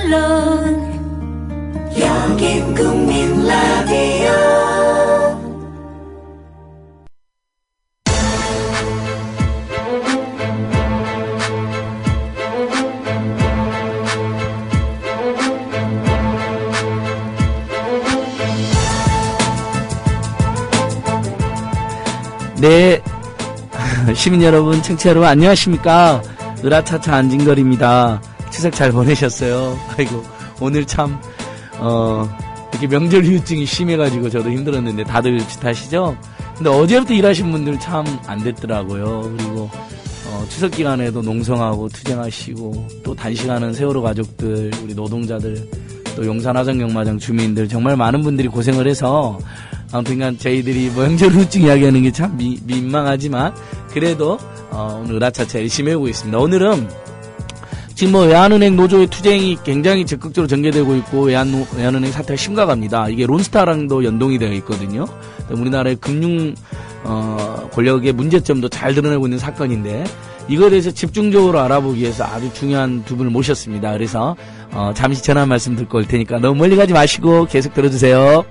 물론 여긴 국민 라디오. 네, 시민 여러분, 청취자 여러분, 안녕하십니까? 으라차차 안진걸입니다. 추석 잘 보내셨어요? 아이고, 오늘 참, 이렇게 명절 후유증이 심해가지고 저도 힘들었는데 다들 비슷하시죠? 근데 어제부터 일하신 분들 참 안 됐더라고요. 그리고, 추석 기간에도 농성하고 투쟁하시고, 또 단식하는 세월호 가족들, 우리 노동자들, 또 용산 화정경마장 주민들, 정말 많은 분들이 고생을 해서, 아무튼간 저희들이 명절 후유증 이야기하는 게 참 민망하지만 그래도 오늘 으라차차 열심히 해보고 있습니다. 오늘은 지금 외환은행 노조의 투쟁이 굉장히 적극적으로 전개되고 있고 외환은행 사태가 심각합니다. 이게 론스타랑도 연동이 되어 있거든요. 우리나라의 금융 권력의 문제점도 잘 드러내고 있는 사건인데 이거에 대해서 집중적으로 알아보기 위해서 아주 중요한 두 분을 모셨습니다. 그래서 잠시 전화 말씀 듣고 올 테니까 너무 멀리 가지 마시고 계속 들어주세요.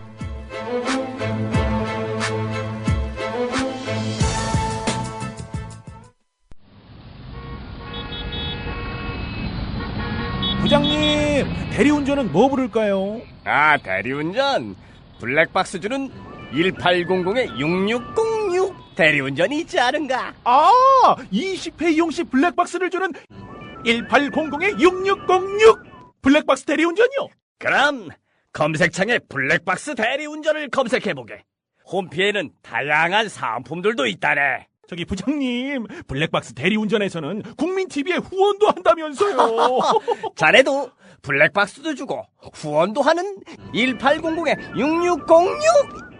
부장님, 대리운전은 뭐 부를까요? 아, 대리운전 블랙박스 주는 1800-6606 대리운전이 있지 않은가? 아, 20회 이용시 블랙박스를 주는 1800-6606 블랙박스 대리운전이요? 그럼 검색창에 블랙박스 대리운전을 검색해보게. 홈피에는 다양한 상품들도 있다네. 저기 부장님, 블랙박스 대리운전에서는 국민TV에 후원도 한다면서요. 자네도 블랙박스도 주고 후원도 하는 1800-6606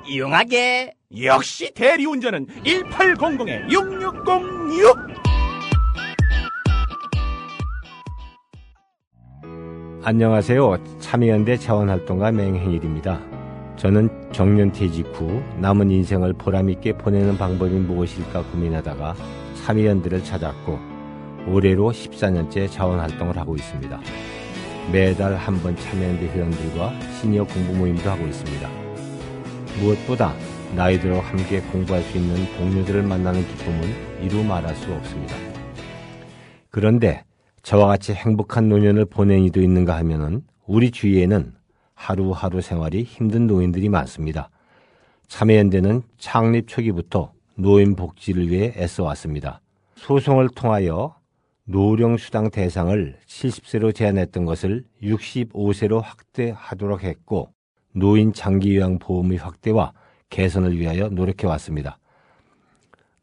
이용하게. 역시 대리운전은 1800-6606. 안녕하세요. 참여연대 자원활동가 맹행일입니다. 저는 정년퇴직 후 남은 인생을 보람있게 보내는 방법이 무엇일까 고민하다가 참여연대를 찾았고 올해로 14년째 자원활동을 하고 있습니다. 매달 한 번 참여연대 회원들과 시니어 공부 모임도 하고 있습니다. 무엇보다 나이 들어 함께 공부할 수 있는 동료들을 만나는 기쁨은 이루 말할 수 없습니다. 그런데 저와 같이 행복한 노년을 보낸 이도 있는가 하면은 우리 주위에는 하루하루 생활이 힘든 노인들이 많습니다. 참여연대는 창립 초기부터 노인 복지를 위해 애써왔습니다. 소송을 통하여 노령수당 대상을 70세로 제한했던 것을 65세로 확대하도록 했고 노인 장기요양보험의 확대와 개선을 위하여 노력해왔습니다.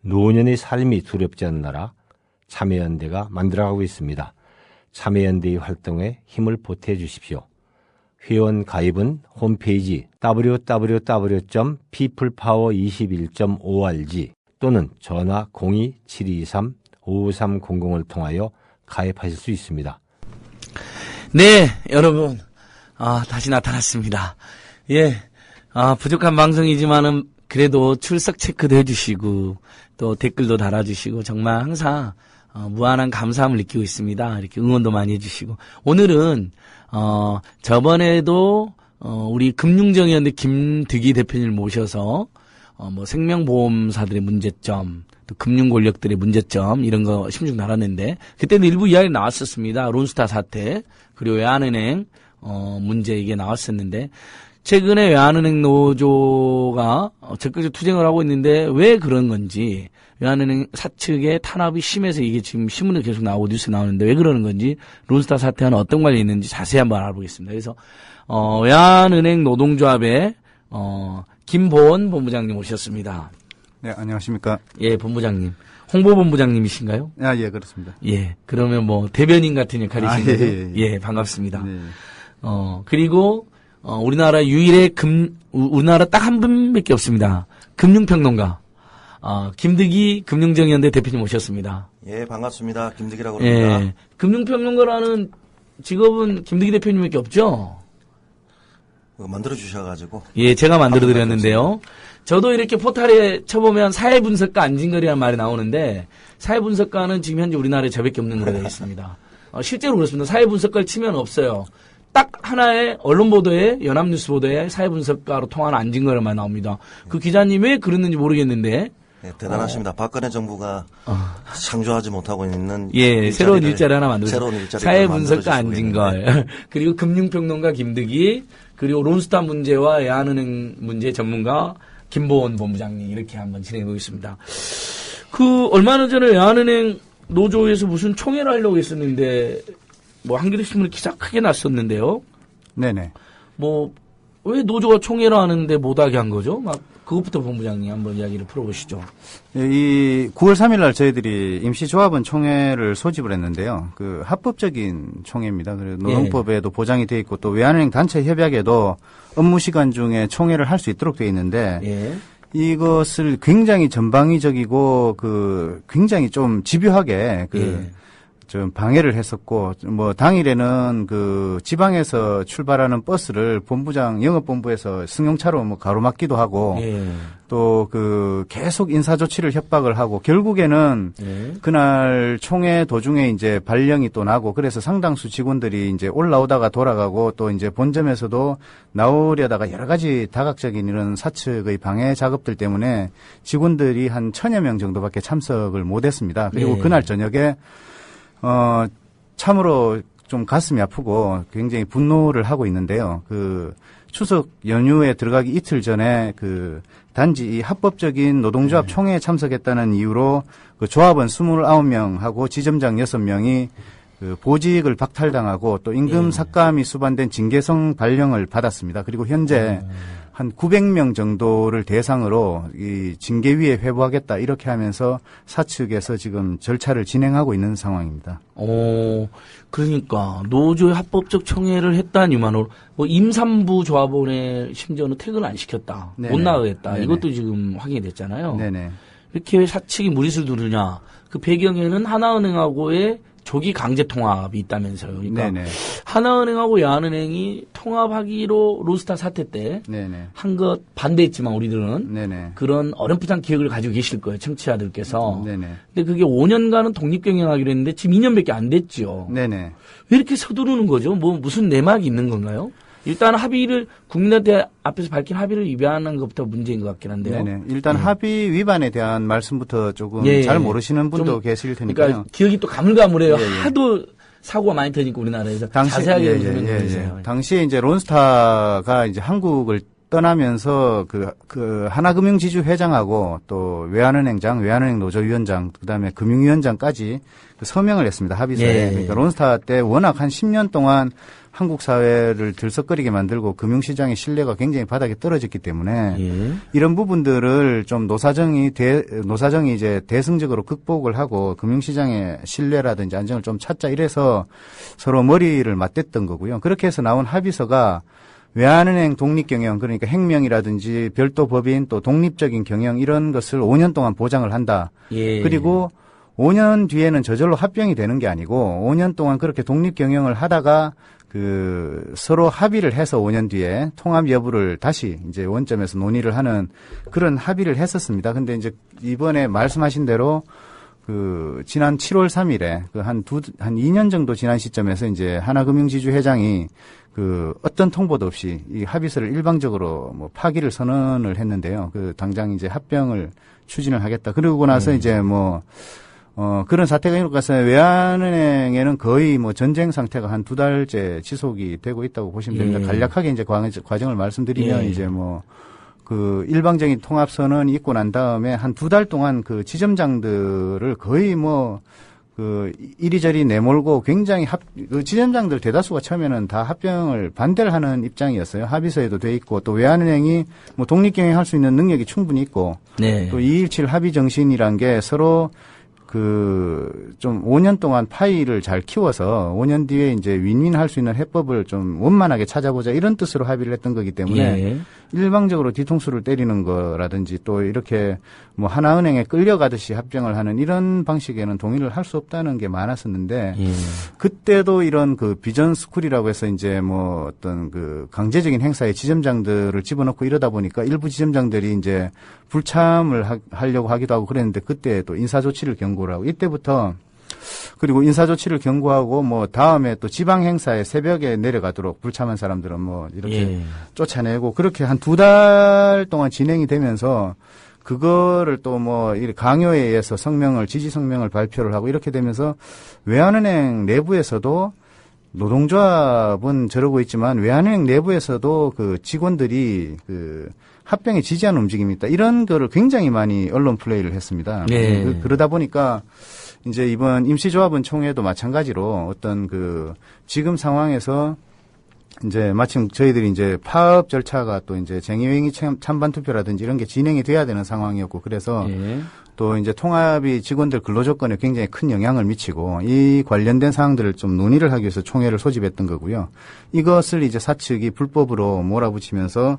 노년의 삶이 두렵지 않는 나라 참여연대가 만들어가고 있습니다. 참여연대의 활동에 힘을 보태주십시오. 회원 가입은 홈페이지 www.peoplepower21.org 또는 전화 02-723-5300을 통하여 가입하실 수 있습니다. 네, 여러분. 다시 나타났습니다. 예. 부족한 방송이지만은 그래도 출석 체크도 해주시고 또 댓글도 달아주시고 정말 항상 무한한 감사함을 느끼고 있습니다. 이렇게 응원도 많이 해주시고 오늘은 저번에도 우리 금융정의연대 김득희 대표님을 모셔서 생명보험사들의 문제점 또 금융권력들의 문제점 이런 거 심층 달았는데 그때는 일부 이야기 나왔었습니다. 론스타 사태 그리고 외환은행 문제 이게 나왔었는데 최근에 외환은행 노조가 적극적 투쟁을 하고 있는데 왜 그런 건지 외환은행 사측의 탄압이 심해서 이게 지금 신문에 계속 나오고 뉴스에 나오는데 왜 그러는 건지 론스타 사태와는 어떤 관련이 있는지 자세히 한번 알아보겠습니다. 그래서 외환은행 노동조합의 김보원 본부장님 오셨습니다. 네, 안녕하십니까. 예, 본부장님. 홍보본부장님이신가요? 아, 예, 그렇습니다. 예, 그러면 대변인 같은 역할이신가요? 예, 반갑습니다. 네. 그리고 우리나라 유일의 우리나라 딱 한 분밖에 없습니다. 금융평론가. 김득희 금융정의연대 대표님 오셨습니다. 예, 반갑습니다. 김득희라고 합니다. 예, 금융평론가라는 직업은 김득희 대표님밖에 없죠? 만들어주셔가지고. 예, 제가 만들어드렸는데요. 저도 이렇게 포탈에 쳐보면 사회분석가 안진걸이라는 말이 나오는데, 사회분석가는 지금 현재 우리나라에 저밖에 없는 걸로 되어 있습니다. 실제로 그렇습니다. 사회분석가를 치면 없어요. 딱 하나의 언론 보도에 연합뉴스 보도에 사회분석가로 통한 안진걸만 나옵니다. 그 기자님 왜 그랬는지 모르겠는데. 네, 대단하십니다. 박근혜 정부가 창조하지 못하고 있는 새로운 일자리 하나 만들고 새로운 일자리 사회분석가 안진걸 그리고 금융평론가 김득희 그리고 론스타 문제와 외환은행 문제 전문가 김보원 본부장님 이렇게 한번 진행해 보겠습니다. 그 얼마 전에 외환은행 노조에서 무슨 총회를 하려고 했었는데 뭐 한겨레신문에 기사 크게 났었는데요. 네네. 뭐 왜 노조가 총회를 하는데 못하게 한 거죠? 막 그것부터 본부장님 한번 이야기를 풀어보시죠. 이 9월 3일 날 저희들이 임시조합원 총회를 소집을 했는데요. 그 합법적인 총회입니다. 그리고 노동법에도 보장이 돼 있고 또 외환은행 단체 협약에도 업무 시간 중에 총회를 할 수 있도록 돼 있는데 이것을 굉장히 전방위적이고 굉장히 좀 집요하게 좀 방해를 했었고 뭐 당일에는 그 지방에서 출발하는 버스를 본부장 영업본부에서 승용차로 뭐 가로막기도 하고 또 그 계속 인사 조치를 협박을 하고 결국에는 그날 총회 도중에 이제 발령이 또 나고 그래서 상당수 직원들이 이제 올라오다가 돌아가고 또 이제 본점에서도 나오려다가 여러 가지 다각적인 이런 사측의 방해 작업들 때문에 직원들이 한 1000여 명 정도밖에 참석을 못했습니다. 그리고 그날 저녁에 참으로 좀 가슴이 아프고 굉장히 분노를 하고 있는데요. 그 추석 연휴에 들어가기 이틀 전에 그 단지 이 합법적인 노동조합 총회에 참석했다는 이유로 그 조합원 29명하고 지점장 6명이 그 보직을 박탈당하고 또 임금 삭감이 수반된 징계성 발령을 받았습니다. 그리고 현재 한 900명 정도를 대상으로 이 징계위에 회부하겠다 이렇게 하면서 사측에서 지금 절차를 진행하고 있는 상황입니다. 그러니까 노조의 합법적 총회를 했다는 이유만으로 뭐 임산부 조합원의 심지어는 퇴근을 안 시켰다. 네네. 못 나가겠다. 네네. 이것도 지금 확인이 됐잖아요. 네네. 이렇게 왜 사측이 무리수를 두느냐. 그 배경에는 하나은행하고의 조기 강제 통합이 있다면서요. 그러니까 네네. 하나은행하고 외환은행이 통합하기로 론스타 사태 때 한 것 반대했지만 우리들은 네네. 그런 어렴풋한 기억을 가지고 계실 거예요. 청취자들께서. 네네. 근데 그게 5년간은 독립경영하기로 했는데 지금 2년밖에 안 됐죠. 네네. 왜 이렇게 서두르는 거죠? 뭐 무슨 내막이 있는 건가요? 일단 합의를 국민한테 앞에서 밝힌 합의를 위반하는 것부터 문제인 것 같긴 한데요. 네네. 일단 합의 위반에 대한 말씀부터 조금 잘 모르시는 분도 계실 테니까요. 그러니까 기억이 또 가물가물해요. 하도 사고가 많이 터지니까 우리나라에서 자세하게 설명해 주세요. 당시에 이제 론스타가 이제 한국을 떠나면서 그 하나금융지주 회장하고 또 외환은행장, 외환은행 노조위원장, 그다음에 금융위원장까지 서명을 했습니다. 합의서에. 그러니까 론스타 때 워낙 한 10년 동안 한국 사회를 들썩거리게 만들고 금융시장의 신뢰가 굉장히 바닥에 떨어졌기 때문에 이런 부분들을 좀 노사정이 이제 대승적으로 극복을 하고 금융시장의 신뢰라든지 안정을 좀 찾자 이래서 서로 머리를 맞댔던 거고요. 그렇게 해서 나온 합의서가 외환은행 독립경영 그러니까 행명이라든지 별도 법인 또 독립적인 경영 이런 것을 5년 동안 보장을 한다. 그리고 5년 뒤에는 저절로 합병이 되는 게 아니고 5년 동안 그렇게 독립경영을 하다가 그 서로 합의를 해서 5년 뒤에 통합 여부를 다시 이제 원점에서 논의를 하는 그런 합의를 했었습니다. 근데 이제 이번에 말씀하신 대로 그 지난 7월 3일에 그 한 2년 정도 지난 시점에서 이제 하나금융지주 회장이 그 어떤 통보도 없이 이 합의서를 일방적으로 뭐 파기를 선언을 했는데요. 그 당장 이제 합병을 추진을 하겠다. 그러고 나서 이제 뭐 그런 사태가 일어나고 나서 외환은행에는 거의 뭐 전쟁 상태가 한 2달째 지속이 되고 있다고 보시면 됩니다. 간략하게 이제 과정을 말씀드리면 이제 뭐 그 일방적인 통합 선언이 있고 난 다음에 한 2달 동안 그 지점장들을 거의 뭐 그 이리저리 내몰고 굉장히 그 지점장들 대다수가 처음에는 다 합병을 반대를 하는 입장이었어요. 합의서에도 돼 있고 또 외환은행이 뭐 독립경영할 수 있는 능력이 충분히 있고 또 217 합의 정신이란 게 서로 좀 5년 동안 파이를 잘 키워서 5년 뒤에 이제 윈윈할 수 있는 해법을 좀 원만하게 찾아보자 이런 뜻으로 합의를 했던 거기 때문에 일방적으로 뒤통수를 때리는 거라든지 또 이렇게 뭐 하나은행에 끌려가듯이 합병을 하는 이런 방식에는 동의를 할 수 없다는 게 많았었는데 그때도 이런 그 비전 스쿨이라고 해서 이제 뭐 어떤 그 강제적인 행사에 지점장들을 집어넣고 이러다 보니까 일부 지점장들이 이제 불참을 하려고 하기도 하고 그랬는데 그때 또 인사조치를 경고를 하고 이때부터 그리고 인사조치를 경고하고 뭐 다음에 또 지방 행사에 새벽에 내려가도록 불참한 사람들은 뭐 이렇게 쫓아내고 그렇게 한 2달 동안 진행이 되면서 그거를 또 뭐 강요에 의해서 지지 성명을 발표를 하고 이렇게 되면서 외환은행 내부에서도 노동조합은 저러고 있지만 외환은행 내부에서도 그 직원들이 그 합병에 지지하는 움직임이 있다. 이런 거를 굉장히 많이 언론 플레이를 했습니다. 네. 그러다 보니까 이제 이번 임시조합원 총회도 마찬가지로 어떤 그 지금 상황에서 이제 마침 저희들이 이제 파업 절차가 또 이제 쟁의회의 찬반 투표라든지 이런 게 진행이 돼야 되는 상황이었고 그래서 또 이제 통합이 직원들 근로조건에 굉장히 큰 영향을 미치고 이 관련된 사항들을 좀 논의를 하기 위해서 총회를 소집했던 거고요. 이것을 이제 사측이 불법으로 몰아붙이면서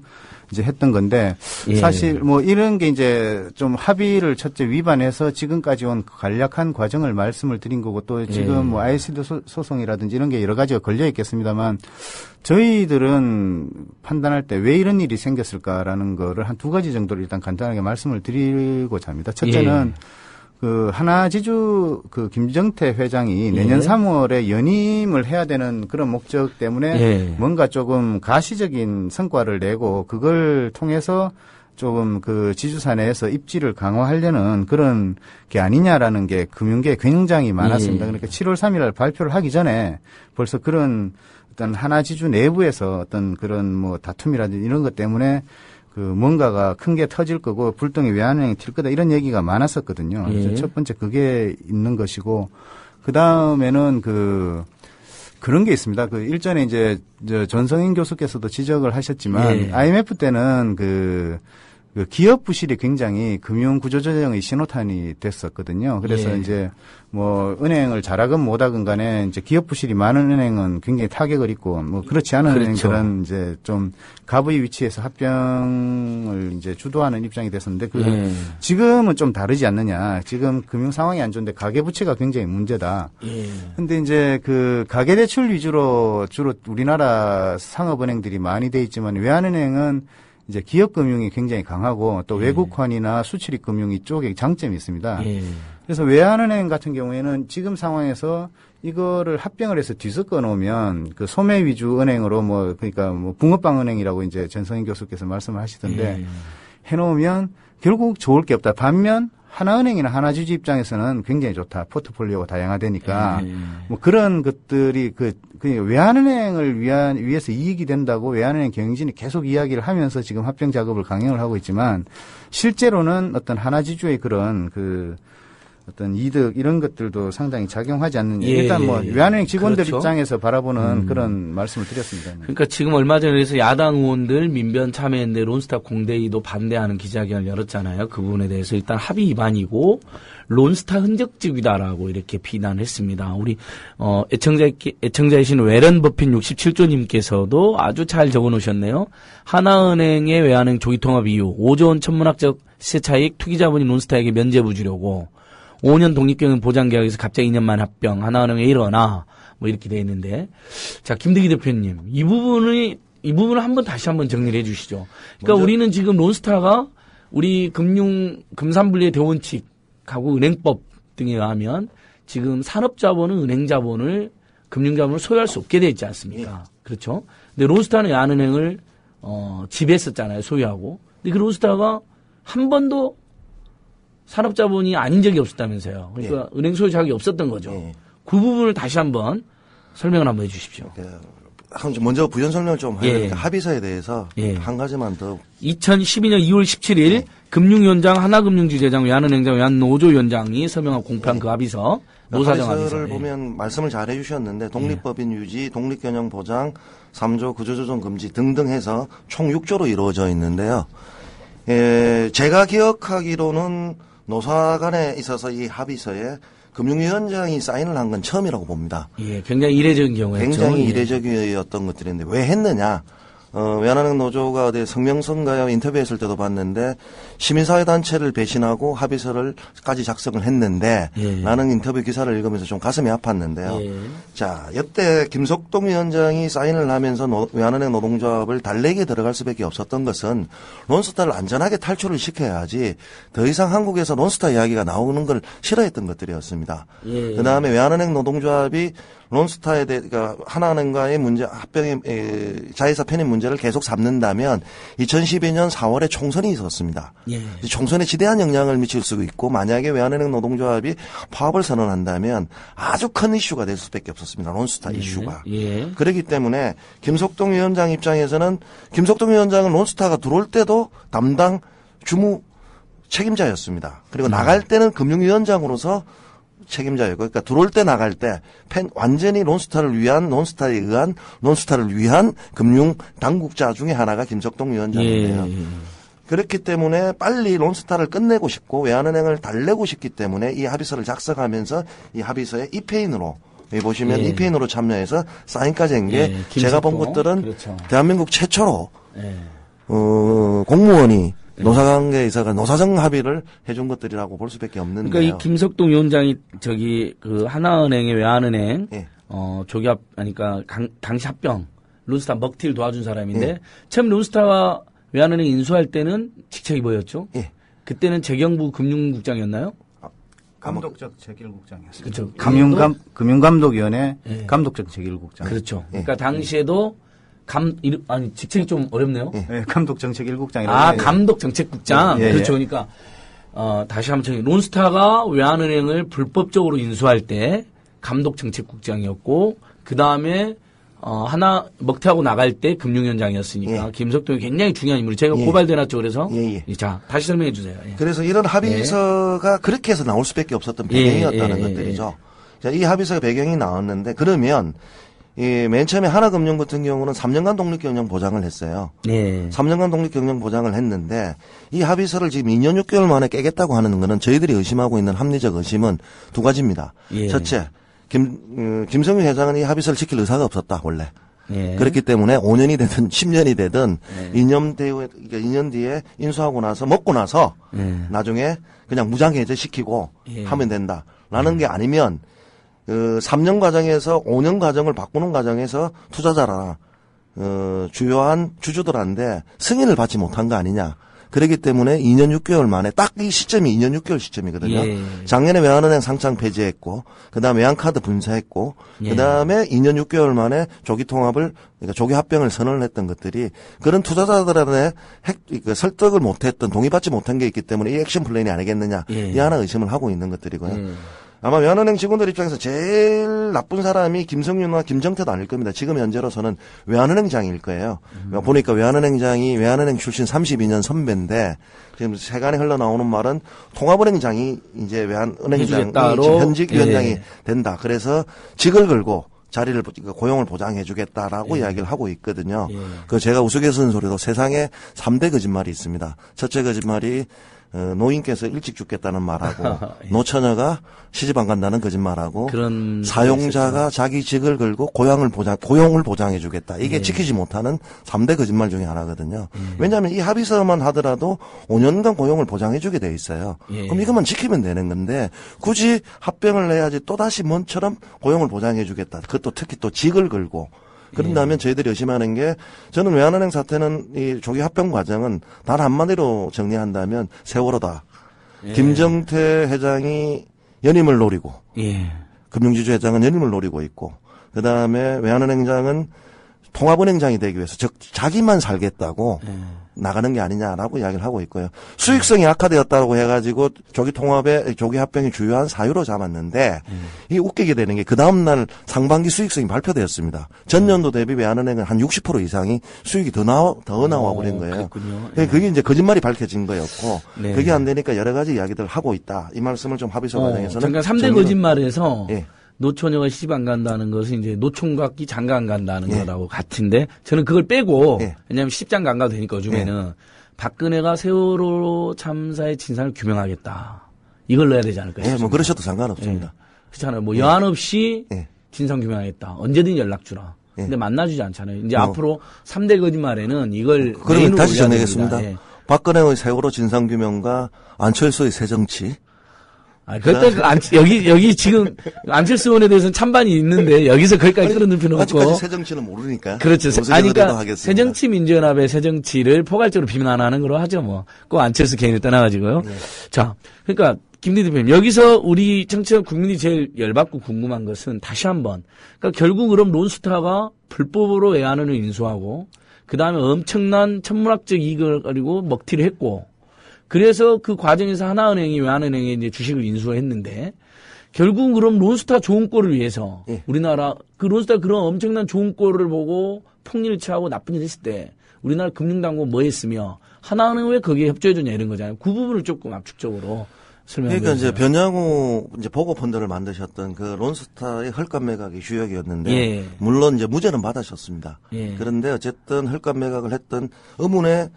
이제 했던 건데 사실 뭐 이런 게 이제 좀 합의를 첫째 위반해서 지금까지 온 간략한 과정을 말씀을 드린 거고 또 지금 뭐 ISD 소송이라든지 이런 게 여러 가지가 걸려 있겠습니다만 저희들은 판단할 때 왜 이런 일이 생겼을까라는 거를 한 2가지 정도를 일단 간단하게 말씀을 드리고자 합니다. 첫째는 그 하나지주 그 김정태 회장이 내년 3월에 연임을 해야 되는 그런 목적 때문에 뭔가 조금 가시적인 성과를 내고 그걸 통해서 조금 그 지주사 내에서 입지를 강화하려는 그런 게 아니냐라는 게 금융계에 굉장히 많았습니다. 그러니까 7월 3일 발표를 하기 전에 벌써 그런 어떤 하나지주 내부에서 어떤 그런 뭐 다툼이라든지 이런 것 때문에 그 뭔가가 큰 게 터질 거고 불똥이 외환은행이 튈 거다 이런 얘기가 많았었거든요. 그래서 첫 번째 그게 있는 것이고 그 다음에는 그런 게 있습니다. 그 일전에 이제 전성인 교수께서도 지적을 하셨지만 IMF 때는 그 기업 부실이 굉장히 금융 구조조정의 신호탄이 됐었거든요. 그래서 이제 뭐 은행을 잘하건 못하건 간에 이제 기업 부실이 많은 은행은 굉장히 타격을 입고 뭐 그렇지 않은 은행들은 이제 좀 갑의 위치에서 합병을 이제 주도하는 입장이 됐었는데 지금은 좀 다르지 않느냐. 지금 금융 상황이 안 좋은데 가계 부채가 굉장히 문제다. 근데 이제 그 가계 대출 위주로 주로 우리나라 상업은행들이 많이 돼 있지만 외환은행은 이제 기업 금융이 굉장히 강하고 또 외국환이나 수출입 금융 이쪽에 장점이 있습니다. 그래서 외환은행 같은 경우에는 지금 상황에서 이거를 합병을 해서 뒤섞어 놓으면 그 소매 위주 은행으로 그러니까 붕어빵 은행이라고 이제 전성인 교수께서 말씀을 하시던데 해놓으면 결국 좋을 게 없다. 반면 하나은행이나 하나주주 입장에서는 굉장히 좋다. 포트폴리오가 다양화되니까 뭐 그런 것들이 그 외환은행을 위해서 이익이 된다고 외환은행 경영진이 계속 이야기를 하면서 지금 합병 작업을 강행을 하고 있지만 실제로는 어떤 하나지주의 그런 어떤 이득 이런 것들도 상당히 작용하지 않는 일단 뭐 외환은행 직원들 입장에서 바라보는 그런 말씀을 드렸습니다. 그러니까 지금 얼마 전에 그래서 야당 의원들 민변 참여연대 론스타 공대위도 반대하는 기자회견을 열었잖아요. 그 부분에 대해서 일단 합의 위반이고 론스타 흔적집이다라고 이렇게 비난을 했습니다. 우리 애청자이신 웨런 버핏 67조님께서도 아주 잘 적어놓으셨네요. 하나은행의 외환은행 조기통합 이유 5조 원 천문학적 시세차익 투기자본인 론스타에게 면제부 주려고 5년 독립경영 보장계약에서 갑자기 2년만 합병, 하나은행에 일어나, 뭐 이렇게 돼 있는데. 자, 김대기 대표님, 이 부분을 다시 한번 정리를 해 주시죠. 그러니까 우리는 지금 론스타가 우리 금산분리의 대원칙하고 은행법 등에 의하면 지금 산업자본은 은행자본을, 금융자본을 소유할 수 없게 돼 있지 않습니까? 그렇죠? 근데 론스타는 야은행을, 지배했었잖아요, 소유하고. 근데 그 론스타가 한 번도 산업자본이 아닌 적이 없었다면서요. 그러니까 은행 소유 자격이 없었던 거죠. 그 부분을 다시 한번 설명을 한번 해 주십시오. 먼저 부연 설명을 좀 해야 합의서에 대해서 한 가지만 더. 2012년 2월 17일 금융위원장, 하나금융지주회장, 외환은행장, 외환노조위원장이 서명한 공표한 그 합의서. 노사정 합의서를 보면 말씀을 잘 해주셨는데 독립법인 유지, 독립경영 보장, 3조 구조조정 금지 등등 해서 총 6조로 이루어져 있는데요. 제가 기억하기로는 노사 간에 있어서 이 합의서에 금융위원장이 사인을 한 건 처음이라고 봅니다. 굉장히 이례적인 경우였죠. 굉장히 이례적이었던 것들인데 왜 했느냐. 외환은행 노조가 어디 성명선가요 인터뷰했을 때도 봤는데 시민사회단체를 배신하고 합의서를까지 작성을 했는데 예. 라는 인터뷰 기사를 읽으면서 좀 가슴이 아팠는데요. 예. 자, 이때 김석동 위원장이 사인을 하면서 외환은행 노동조합을 달래기에 들어갈 수밖에 없었던 것은 론스타를 안전하게 탈출을 시켜야지 더 이상 한국에서 론스타 이야기가 나오는 걸 싫어했던 것들이었습니다. 예. 그다음에 외환은행 노동조합이 론스타에 대해 그러니까 하나은행과의 문제 합병의 자회사 편입 문제를 계속 삼는다면 2012년 4월에 총선이 있었습니다. 예. 총선에 지대한 영향을 미칠 수 있고 만약에 외환은행 노동조합이 파업을 선언한다면 아주 큰 이슈가 될 수밖에 없었습니다. 론스타 이슈가. 예. 그렇기 때문에 김석동 위원장 입장에서는 김석동 위원장은 론스타가 들어올 때도 담당 주무 책임자였습니다. 그리고 나갈 때는 금융위원장으로서 책임자였고, 그러니까 들어올 때 나갈 때 완전히 론스타를 위한 금융 당국자 중에 하나가 김석동 위원장인데요. 예. 그렇기 때문에 빨리 론스타를 끝내고 싶고 외환은행을 달래고 싶기 때문에 이 합의서를 작성하면서 이 합의서에 이페인으로 여기 보시면 예. 이페인으로 참여해서 사인까지 한 게 예, 제가 본 김석동. 것들은 그렇죠. 대한민국 최초로 예. 공무원이 노사관계에서가 노사정 합의를 해준 것들이라고 볼 수밖에 없는데요. 그러니까 이 김석동 위원장이 그 하나은행의 외환은행 예. 조기합 그러니까 당시 합병 론스타 먹튀를 도와준 사람인데 예. 처음 론스타와 외환은행 인수할 때는 직책이 뭐였죠? 예. 그때는 재경부 금융국장이었나요? 감독적 재결국장이었습니다. 그렇죠. 금융감독위원회 예. 감독적 재결국장. 그렇죠. 그러니까 당시에도 직책이 좀 어렵네요. 예, 감독정책일국장이라고. 아, 감독정책국장. 예, 예. 그렇죠. 그러니까, 다시 한번 정리. 론스타가 외환은행을 불법적으로 인수할 때 감독정책국장이었고, 그 다음에, 먹튀하고 나갈 때 금융위원장이었으니까, 예. 김석동이 굉장히 중요한 인물이 제가 예. 고발돼놨죠. 그래서. 예, 예. 자, 다시 설명해 주세요. 예. 그래서 이런 합의서가 그렇게 해서 나올 수밖에 없었던 배경이었다는 예, 예, 것들이죠. 자, 이 합의서가 배경이 나왔는데 그러면 맨 처음에 하나금융 같은 경우는 3년간 독립경영 보장을 했어요. 네. 3년간 독립경영 보장을 했는데 이 합의서를 지금 2년 6개월 만에 깨겠다고 하는 거는 저희들이 의심하고 있는 합리적 의심은 두 가지입니다. 예. 첫째, 김성유 회장은 이 합의서를 지킬 의사가 없었다, 원래. 예. 그렇기 때문에 5년이 되든 10년이 되든 2년 뒤에 인수하고 나서 먹고 나서 나중에 그냥 무장해제 시키고 하면 된다라는 게 아니면 3년 과정에서 5년 과정을 바꾸는 과정에서 투자자나 주요한 주주들한테 승인을 받지 못한 거 아니냐. 그렇기 때문에 2년 6개월 만에 딱 이 시점이 2년 6개월 시점이거든요. 예. 작년에 외환은행 상장 폐지했고 그다음에 외환카드 분사했고 예. 그다음에 2년 6개월 만에 조기통합을 그러니까 조기합병을 선언을 했던 것들이 그런 투자자들한테 설득을 못했던 동의받지 못한 게 있기 때문에 이 액션 플랜이 아니겠느냐. 예. 이 하나 의심을 하고 있는 것들이고요. 아마 외환은행 직원들 입장에서 제일 나쁜 사람이 김성윤과 김정태도 아닐 겁니다. 지금 현재로서는 외환은행장일 거예요. 보니까 외환은행장이 외환은행 출신 32년 선배인데 지금 세간에 흘러나오는 말은 통합은행장이 이제 외환은행장이 해주겠다로. 지금 현직 위원장이 예. 된다. 그래서 직을 걸고 자리를 고용을 보장해 주겠다라고 이야기를 하고 있거든요. 그 제가 우스갯소리 소리로 세상에 3대 거짓말이 있습니다. 첫째 거짓말이 노인께서 일찍 죽겠다는 말하고 노처녀가 시집 안 간다는 거짓말하고 그런 사용자가 자기 직을 걸고 고용을 보장해 주겠다. 이게 지키지 못하는 3대 거짓말 중에 하나거든요. 왜냐하면 이 합의서만 하더라도 5년간 고용을 보장해 주게 돼 있어요. 그럼 이것만 지키면 되는 건데 굳이 합병을 해야지 또다시 뭔처럼 고용을 보장해 주겠다. 그것도 특히 또 직을 걸고 그런다면 저희들이 의심하는 게 저는 외환은행 사태는 이 조기 합병 과정은 단 한마디로 정리한다면 세월호다. 김정태 회장이 연임을 노리고 금융지주 회장은 연임을 노리고 있고 그다음에 외환은행장은 통합은행장이 되기 위해서 즉 자기만 살겠다고 나가는 게 아니냐라고 이야기를 하고 있고요. 수익성이 악화되었다고 해가지고 조기 합병이 주요한 사유로 잡았는데 이게 웃기게 되는 게 그 다음날 상반기 수익성이 발표되었습니다. 전년도 대비 외환은행은 한 60% 이상이 수익이 더 나와 버린 거예요. 그게 이제 거짓말이 밝혀진 거였고 그게 안 되니까 여러 가지 이야기들을 하고 있다. 이 말씀을 좀 합의서 과정에서는 그러니까 3대 거짓말에서 예. 노처녀가 시집 안 간다는 것은 이제 노총각이 장가 안 간다는 거라고 같은데 저는 그걸 빼고 왜냐하면 시집장가 안 가도 되니까 요즘에는 박근혜가 세월호 참사의 진상을 규명하겠다. 이걸 넣어야 되지 않을까 싶습니다. 뭐 그러셔도 상관없습니다. 그렇잖아요. 뭐 여한 없이 진상 규명하겠다. 언제든 연락 주라. 근데 만나주지 않잖아요. 이제 앞으로 3대 거짓말에는 이걸 그러면 메인으로 다시 올려야 정리하겠습니다. 됩니다. 예. 박근혜의 세월호 진상규명과 안철수의 새정치. 그때 여기 지금 안철수 의원에 대해서는 찬반이 있는데 여기서 거기까지 끌어들 필요는 없고. 아직까지 새정치는 모르니까. 그렇죠. 아니, 그러니까 새정치민주연합의 새정치를 포괄적으로 비난하는 걸로 하죠. 뭐. 꼭 안철수 개인을 떠나가지고요. 네. 자, 그러니까 김대 대표님 여기서 우리 청취자 국민이 제일 열받고 궁금한 것은 다시 한번. 그러니까 결국 그럼 론스타가 불법으로 외환은을 인수하고 그 다음에 엄청난 천문학적 이익을 가지고 먹튀를 했고. 그래서 그 과정에서 하나은행이 외환은행에 이제 주식을 인수했는데 결국 그럼 론스타 좋은 꼴을 위해서 예. 우리나라 그 론스타 그런 엄청난 좋은 꼴을 보고 폭리를 취하고 나쁜 일 했을 때 우리나라 금융당국 뭐 했으며 하나은행 왜 거기에 협조해주냐 이런 거잖아요. 그 부분을 조금 압축적으로 설명해 그러니까 주세요. 이제 변양호 이제 보고펀드를 만드셨던 그 론스타의 헐값 매각이 주역이었는데 예. 물론 이제 무죄는 받으셨습니다. 예. 그런데 어쨌든 헐값 매각을 했던 의문의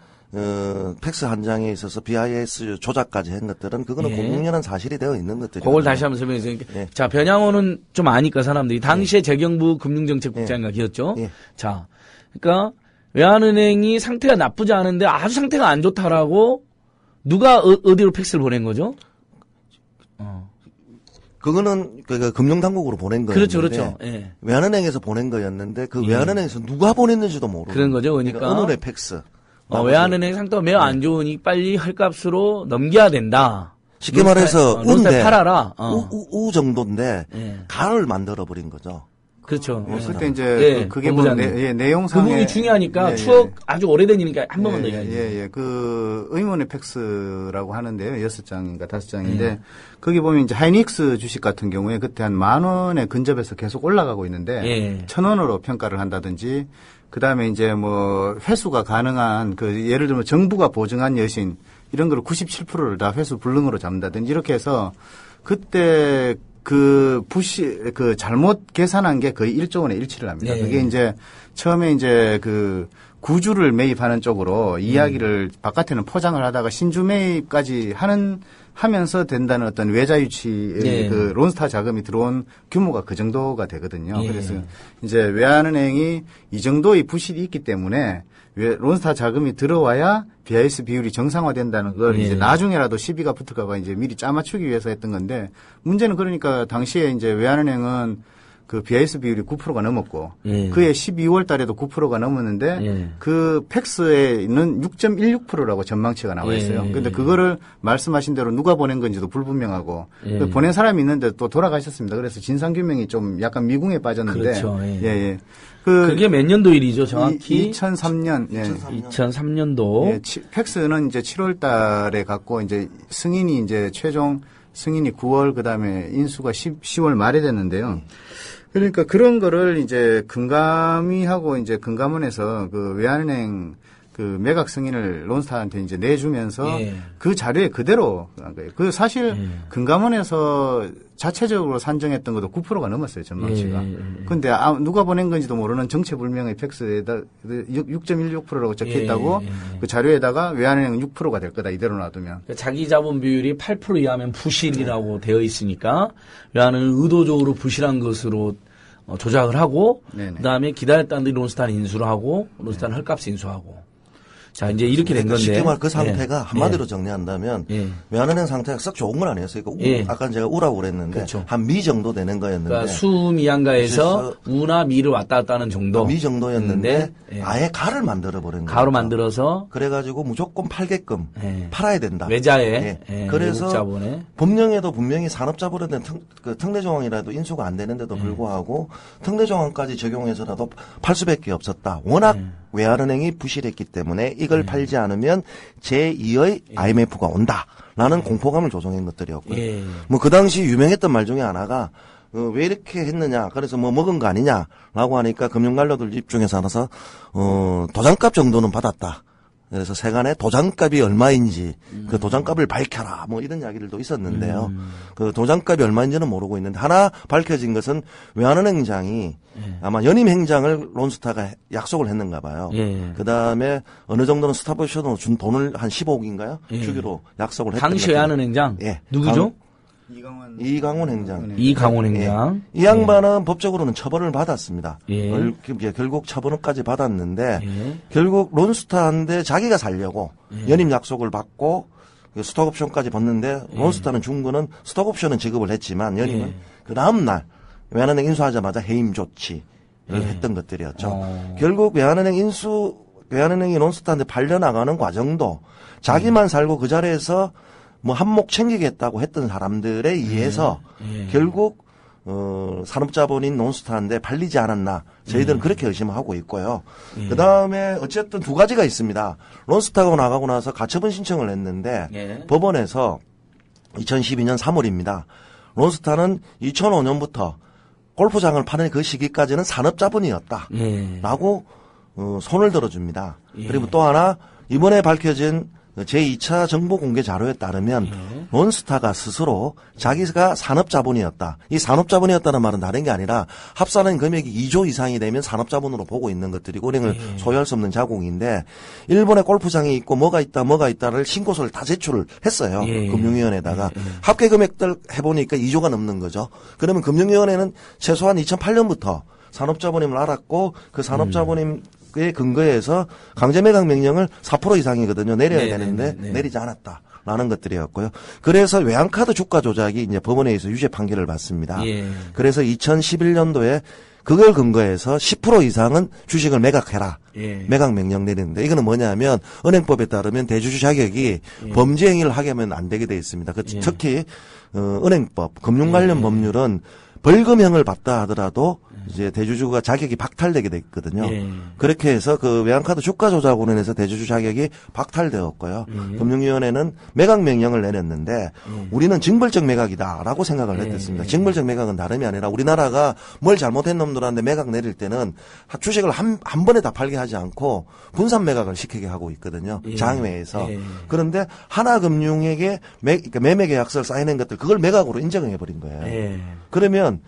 팩스 한 장에 있어서 BIS 조작까지 한 것들은 그거는 예. 공공연한 사실이 되어 있는 것들이에요. 그걸 다시 한번 설명해 주세요. 예. 자, 변양호는 좀 아니까 사람들이 당시에 재경부 금융정책국장이었죠. 예. 자, 그러니까 외환은행이 상태가 나쁘지 않은데 아주 상태가 안 좋다라고 누가 어디로 팩스를 보낸 거죠? 그거는 그 금융당국으로 보낸 거였는데 그렇죠, 그렇죠. 예. 외환은행에서 보낸 거였는데 그 외환은행에서 누가 보냈는지도 모르고 그런 거죠. 그러니까 은혼의 팩스. 외환은행 상태가 매우 안 좋으니 빨리 헐값으로 넘겨야 된다. 쉽게 말해서 론스타 우인데 팔아라. 우 정도인데 예. 가를 만들어 버린 거죠. 그렇죠. 예. 그때 이제 예, 그게 뭐 본부장님. 내용상에 그 부분이 중요하니까 예, 예. 추억 아주 오래되니까 한 번만 더 이야기해 주세요. 예. 그 의문의 팩스라고 하는데요. 6장인가 5장인데 예. 거기 보면 이제 하이닉스 주식 같은 경우에 그때 한 10,000원에 근접해서 계속 올라가고 있는데 예. 1,000원으로 평가를 한다든지 그다음에 이제 뭐 회수가 가능한 그 예를 들면 정부가 보증한 여신 이런 거를 97%를 다 회수 불능으로 잡는다든지 이렇게 해서 그때 그 잘못 계산한 게 거의 1조 원에 일치를 합니다. 네. 그게 이제 처음에 이제 그 구주를 매입하는 쪽으로 이야기를 바깥에는 포장을 하다가 신주 매입까지 하면서 된다는 어떤 외자 유치의 네. 그 론스타 자금이 들어온 규모가 그 정도가 되거든요. 예. 그래서 이제 외환은행이 이 정도의 부실이 있기 때문에 론스타 자금이 들어와야 BIS 비율이 정상화된다는 걸 예. 이제 나중에라도 시비가 붙을까봐 이제 미리 짜맞추기 위해서 했던 건데 문제는 그러니까 당시에 이제 외환은행은 그 BIS 비율이 9%가 넘었고 예. 그해 12월 달에도 9%가 넘었는데 예. 그 팩스에는 6.16%라고 전망치가 나와 있어요. 예. 그런데 그거를 말씀하신 대로 누가 보낸 건지도 불분명하고 예. 그 보낸 사람이 있는데 또 돌아가셨습니다. 그래서 진상규명이 좀 약간 미궁에 빠졌는데 그렇죠. 예. 예. 그게 몇 년도 일이죠, 정확히? 2003년. 예. 2003년도. 예, 팩스는 이제 7월 달에 갖고 이제 승인이 이제 최종 승인이 9월 그다음에 인수가 10월 말에 됐는데요. 그러니까 그런 거를 이제 금감위하고 이제 금감원에서 그 외환은행 그 매각 승인을 론스타한테 이제 내주면서 예. 그 자료에 그대로 한 거예요. 그 사실 예. 금감원에서 자체적으로 산정했던 것도 9%가 넘었어요, 전망치가. 예. 근데 누가 보낸 건지도 모르는 정체불명의 팩스에다 6.16%라고 적혀 있다고 예. 그 자료에다가 외환은행은 6%가 될 거다 이대로 놔두면. 그러니까 자기 자본 비율이 8% 이하면 부실이라고 되어 있으니까 외환은 의도적으로 부실한 것으로 조작을 하고 네네. 그다음에 기다렸다는 론스타는 인수를 하고 론스타는 헐값 인수하고 자 이제 이렇게 된 건데 쉽게 말 그 상태가 예. 한마디로 예. 정리한다면 예. 외환은행 상태가 썩 좋은 건 아니었어요. 그러니까 예. 아까 제가 우라고 그랬는데 그렇죠. 한 미 정도 되는 거였는데 그러니까 수미양가에서 우나 미를 왔다 갔다 하는 정도 미 정도였는데 예. 아예 가를 만들어 버린 거예요. 가로 만들어서 그래가지고 무조건 팔게끔 예. 팔아야 된다. 외자에 예. 예. 그래서 외국 자본에 법령에도 분명히 산업자본에 그 특례조항이라도 인수가 안 되는데도 불구하고 특례조항까지 적용해서라도 팔 수밖에 없었다. 워낙 외환은행이 부실했기 때문에 이걸 팔지 않으면 제2의 IMF가 온다라는 공포감을 조성한 것들이었고요. 예. 뭐 그 당시 유명했던 말 중에 하나가 왜 이렇게 했느냐. 그래서 뭐 먹은 거 아니냐라고 하니까 금융관료들 입중에서 알아서 도장값 정도는 받았다. 그래서 세간에 도장값이 얼마인지 그 도장값을 밝혀라 뭐 이런 이야기들도 있었는데요. 그 도장값이 얼마인지는 모르고 있는데 하나 밝혀진 것은 외환은행장이 아마 연임 행장을 론스타가 약속을 했는가 봐요. 예. 그다음에 어느 정도는 스타벅스도 준 돈을 한 15억인가요? 예. 주기로 약속을 했던 당시 것 같아요. 외환은행장 예. 누구죠? 이강원 행장. 이강원 행장. 이 양반은 법적으로는 처벌을 받았습니다. 예. 결국 처벌까지 받았는데 예. 결국 론스타인데 자기가 살려고 연임 약속을 받고 스톡옵션까지 받는데 론스타는 준 거는 스톡옵션은 지급을 했지만 연임은 그 다음날 외환은행 인수하자마자 해임 조치를 했던 것들이었죠. 결국 외환은행이 론스타한테 팔려나가는 과정도 자기만 살고 그 자리에서 뭐 한몫 챙기겠다고 했던 사람들에 의해서 결국 산업자본인 론스타한테 팔리지 않았나 저희들은 그렇게 의심하고 있고요. 그 다음에 어쨌든 두 가지가 있습니다. 론스타가 나가고 나서 가처분 신청을 했는데 법원에서 2012년 3월입니다. 론스타는 2005년부터 골프장을 파는 그 시기까지는 산업자본이었다라고 손을 들어줍니다. 그리고 또 하나 이번에 밝혀진 제2차 정보 공개 자료에 따르면 론스타가 스스로 자기가 산업자본이었다. 이 산업자본이었다는 말은 다른 게 아니라 합산한 금액이 2조 이상이 되면 산업자본으로 보고 있는 것들이고 은행을 소유할 수 없는 자국인데 일본에 골프장이 있고 뭐가 있다를 신고서를 다 제출을 했어요. 금융위원회에다가. 합계 금액들 해보니까 2조가 넘는 거죠. 그러면 금융위원회는 최소한 2008년부터 산업자본임을 알았고 그 산업자본임 의 근거에서 강제 매각 명령을 4% 이상이거든요. 내려야 되는데 내리지 않았다라는 것들이었고요. 그래서 외환카드 주가 조작이 이제 법원에 의해서 유죄 판결을 받습니다. 그래서 2011년도에 그걸 근거해서 10% 이상은 주식을 매각해라. 매각 명령 내리는데 이거는 뭐냐면 은행법에 따르면 대주주 자격이 범죄 행위를 하게 하면 안 되게 돼 있습니다. 특히 은행법, 금융 관련 법률은 벌금형을 받다 하더라도 이제 대주주가 자격이 박탈되게 돼 있거든요. 그렇게 해서 그 외환카드 주가 조작으로 인해서 대주주 자격이 박탈되었고요. 금융위원회는 매각 명령을 내렸는데 우리는 징벌적 매각이다라고 생각을 했습니다. 징벌적 매각은 다름이 아니라 우리나라가 뭘 잘못한 놈들한테 매각 내릴 때는 주식을 한 번에 다 팔게 하지 않고 분산 매각을 시키게 하고 있거든요. 장외에서. 그런데 하나금융에게 매매 계약서를 사인한 것들 그걸 매각으로 인정해 버린 거예요. 그러면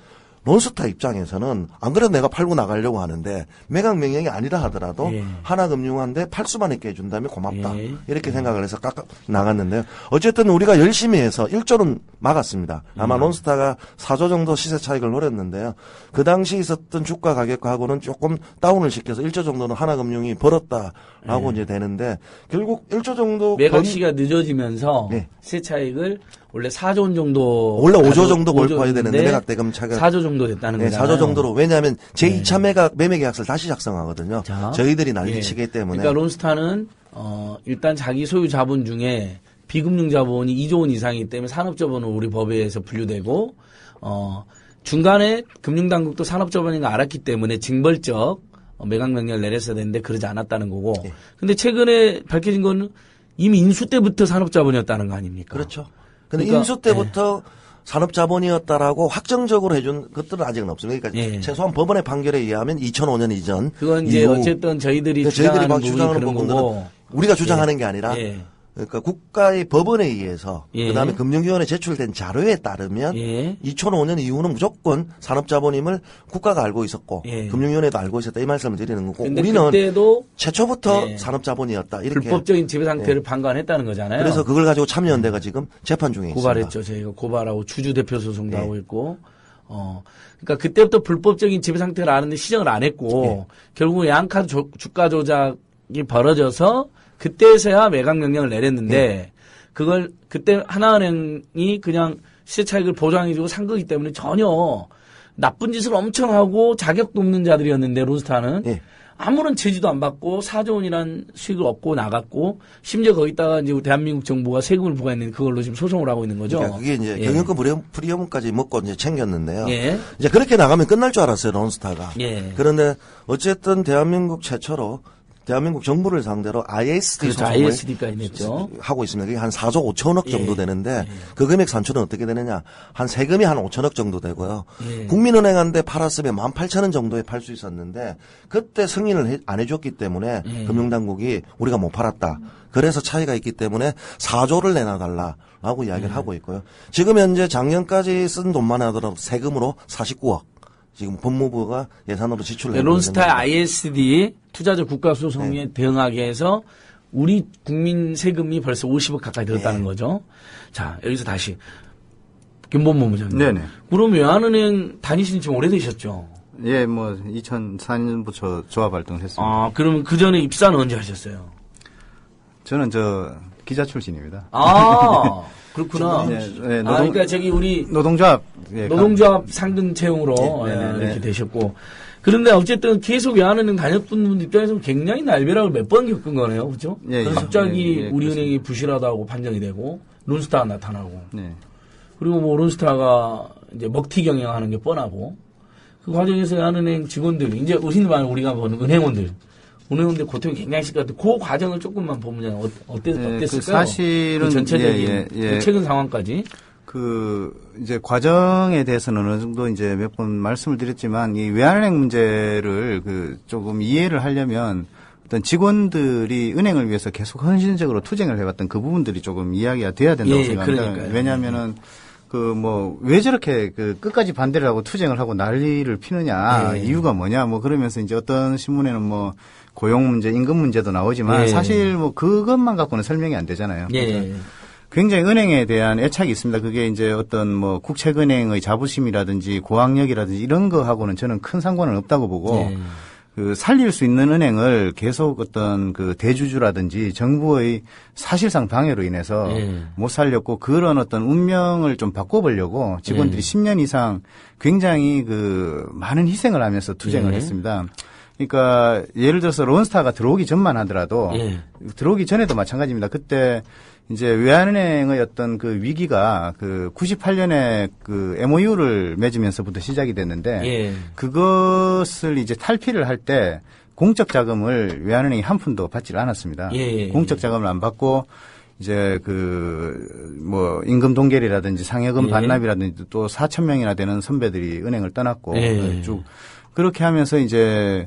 론스타 입장에서는 안 그래도 내가 팔고 나가려고 하는데 매각 명령이 아니라 하더라도 하나금융한테 팔 수만 있게 해준다면 고맙다. 이렇게 생각을 해서 깎아 나갔는데요. 어쨌든 우리가 열심히 해서 1조는 막았습니다. 아마 론스타가 4조 정도 시세 차익을 노렸는데요. 그 당시 있었던 주가 가격하고는 조금 다운을 시켜서 1조 정도는 하나금융이 벌었다라고 이제 되는데 결국 1조 정도 매각 시기가 늦어지면서 시세 차익을 원래 4조 원 정도 원래 5조 정도 벌어야 되는데 매각 대금 차가 4조 정도 됐다는 거잖아요. 4조 정도로 왜냐하면 제2차 매매 계약서를 다시 작성하거든요. 저희들이 난리치기 때문에. 그러니까 론스타는 일단 자기 소유 자본 중에 비금융 자본이 2조 원 이상이기 때문에 산업자본은 우리 법에 의해서 분류되고 중간에 금융당국도 산업자본인 거 알았기 때문에 징벌적 매각 명령을 내렸어야 되는데 그러지 않았다는 거고. 근데 최근에 밝혀진 건 이미 인수 때부터 산업자본이었다는 거 아닙니까? 그렇죠. 근데 그러니까, 인수 때부터 산업자본이었다라고 확정적으로 해준 것들은 아직은 없습니다. 그러니까 최소한 법원의 판결에 의하면 2005년 이전. 그건 이제 어쨌든 저희들이 주장하는 부분들은 우리가 주장하는 게 아니라 그러니까 국가의 법원에 의해서 그다음에 금융위원회 제출된 자료에 따르면 2005년 이후는 무조건 산업자본임을 국가가 알고 있었고 금융위원회도 알고 있었다 이 말씀을 드리는 거고 우리는 그때도 최초부터 산업자본이었다 이렇게 불법적인 지배 상태를 방관했다는 거잖아요. 그래서 그걸 가지고 참여연대가 지금 재판 중에 있습니다. 고발했죠. 저희가 고발하고 주주 대표 소송도 하고 있고 그러니까 그때부터 불법적인 지배 상태를 아는데 시정을 안 했고 결국 외환카드 주가 조작이 벌어져서 그때서야 매각 명령을 내렸는데 그걸 그때 하나은행이 그냥 시세 차익을 보장해주고 산 거기 때문에 전혀 나쁜 짓을 엄청 하고 자격도 없는 자들이었는데 론스타는 아무런 제지도 안 받고 4조 원이란 수익을 얻고 나갔고 심지어 거기다가 이제 대한민국 정부가 세금을 부과했는데 그걸로 지금 소송을 하고 있는 거죠. 그러니까 그게 이제 경영권 불이용까지 먹고 이제 챙겼는데요. 이제 그렇게 나가면 끝날 줄 알았어요 론스타가. 그런데 어쨌든 대한민국 최초로 대한민국 정부를 상대로 ISD 소송을 ISD까지 냈죠. 하고 있습니다. 그게 한 4조 5천억 정도 되는데 그 금액 산출은 어떻게 되느냐. 한 세금이 한 5천억 정도 되고요. 국민은행한테 팔았으면 18,000원 정도에 팔 수 있었는데 그때 승인을 안 해줬기 때문에 금융당국이 우리가 못 팔았다. 그래서 차이가 있기 때문에 4조를 내놔달라고 이야기를 하고 있고요. 지금 현재 작년까지 쓴 돈만 하더라도 세금으로 49억. 지금 법무부가 예산으로 지출을 했습니다. 론스타의 ISD 투자자 국가소송에 대응하게 해서 우리 국민 세금이 벌써 50억 가까이 들었다는 거죠. 자, 여기서 다시 김본본부장님. 네네. 그럼 외환은행 다니신 지 오래되셨죠? 예, 뭐 2004년부터 조합 활동을 했습니다. 아, 그러면 그 전에 입사는 언제 하셨어요? 저는 기자 출신입니다. 아, 그렇구나. 네, 그러니까 저기 우리 노동조합 노동조합 상등 채용으로 네. 이렇게 되셨고. 그런데 어쨌든 계속 외환은행 다녔던 분 입장에서는 굉장히 날벼락을 몇 번 겪은 거네요. 그죠? 예, 갑자기 예, 우리은행이 부실하다고 판정이 되고, 론스타가 나타나고. 네. 그리고 뭐 론스타가 이제 먹튀 경영하는 게 뻔하고, 그 과정에서 외환은행 직원들, 이제 흔히 말하는 우리가 보는 은행원들 고통이 굉장히 심할 것 같아요. 그 과정을 조금만 보면 어땠을까요? 사실은 그 전체적인 예. 그 최근 상황까지. 이제 과정에 대해서는 어느 정도 이제 몇 번 말씀을 드렸지만 이 외환은행 문제를 조금 이해를 하려면 어떤 직원들이 은행을 위해서 계속 헌신적으로 투쟁을 해왔던 그 부분들이 조금 이야기가 돼야 된다고 생각합니다. 그러니까요. 왜냐하면은 왜 저렇게 끝까지 반대를 하고 투쟁을 하고 난리를 피느냐, 이유가 뭐냐, 그러면서 이제 어떤 신문에는 고용 문제, 임금 문제도 나오지만 사실 그것만 갖고는 설명이 안 되잖아요. 굉장히 은행에 대한 애착이 있습니다. 그게 이제 어떤 국책은행의 자부심이라든지 고학력이라든지 이런 거하고는 저는 큰 상관은 없다고 보고 살릴 수 있는 은행을 계속 어떤 대주주라든지 정부의 사실상 방해로 인해서 못 살렸고 그런 어떤 운명을 좀 바꿔보려고 직원들이 10년 이상 굉장히 많은 희생을 하면서 투쟁을 했습니다. 그러니까 예를 들어서 론스타가 들어오기 전만 하더라도 들어오기 전에도 마찬가지입니다. 그때 이제 외환은행의 어떤 위기가 98년에 MOU를 맺으면서부터 시작이 됐는데 그것을 이제 탈피를 할 때 공적 자금을 외환은행이 한 푼도 받지 않았습니다. 공적 자금을 안 받고 이제 임금 동결이라든지 상여금 반납이라든지 또 4,000명이나 되는 선배들이 은행을 떠났고 쭉 그렇게 하면서 이제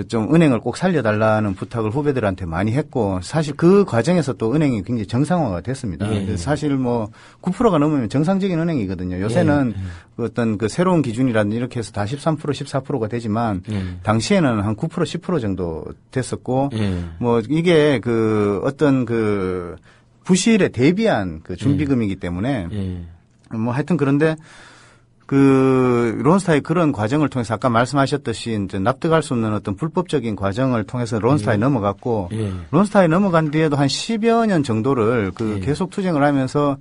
좀 은행을 꼭 살려달라는 부탁을 후배들한테 많이 했고 사실 그 과정에서 또 은행이 굉장히 정상화가 됐습니다. 사실 9%가 넘으면 정상적인 은행이거든요. 요새는 어떤 새로운 기준이라든지 이렇게 해서 다 13%, 14%가 되지만 당시에는 한 9%, 10% 정도 됐었고 이게 어떤 부실에 대비한 준비금이기 때문에 하여튼 그런데 론스타의 그런 과정을 통해서 아까 말씀하셨듯이 이제 납득할 수 없는 어떤 불법적인 과정을 통해서 론스타에 넘어갔고 론스타에 넘어간 뒤에도 한 10여 년 정도를 계속 투쟁을 하면서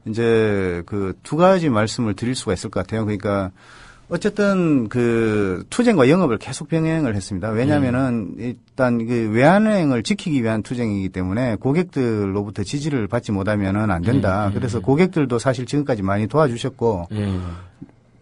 이제 두 가지 말씀을 드릴 수가 있을 것 같아요. 그러니까 어쨌든 투쟁과 영업을 계속 병행을 했습니다. 왜냐하면은 일단 외환은행을 지키기 위한 투쟁이기 때문에 고객들로부터 지지를 받지 못하면은 안 된다. 그래서 고객들도 사실 지금까지 많이 도와주셨고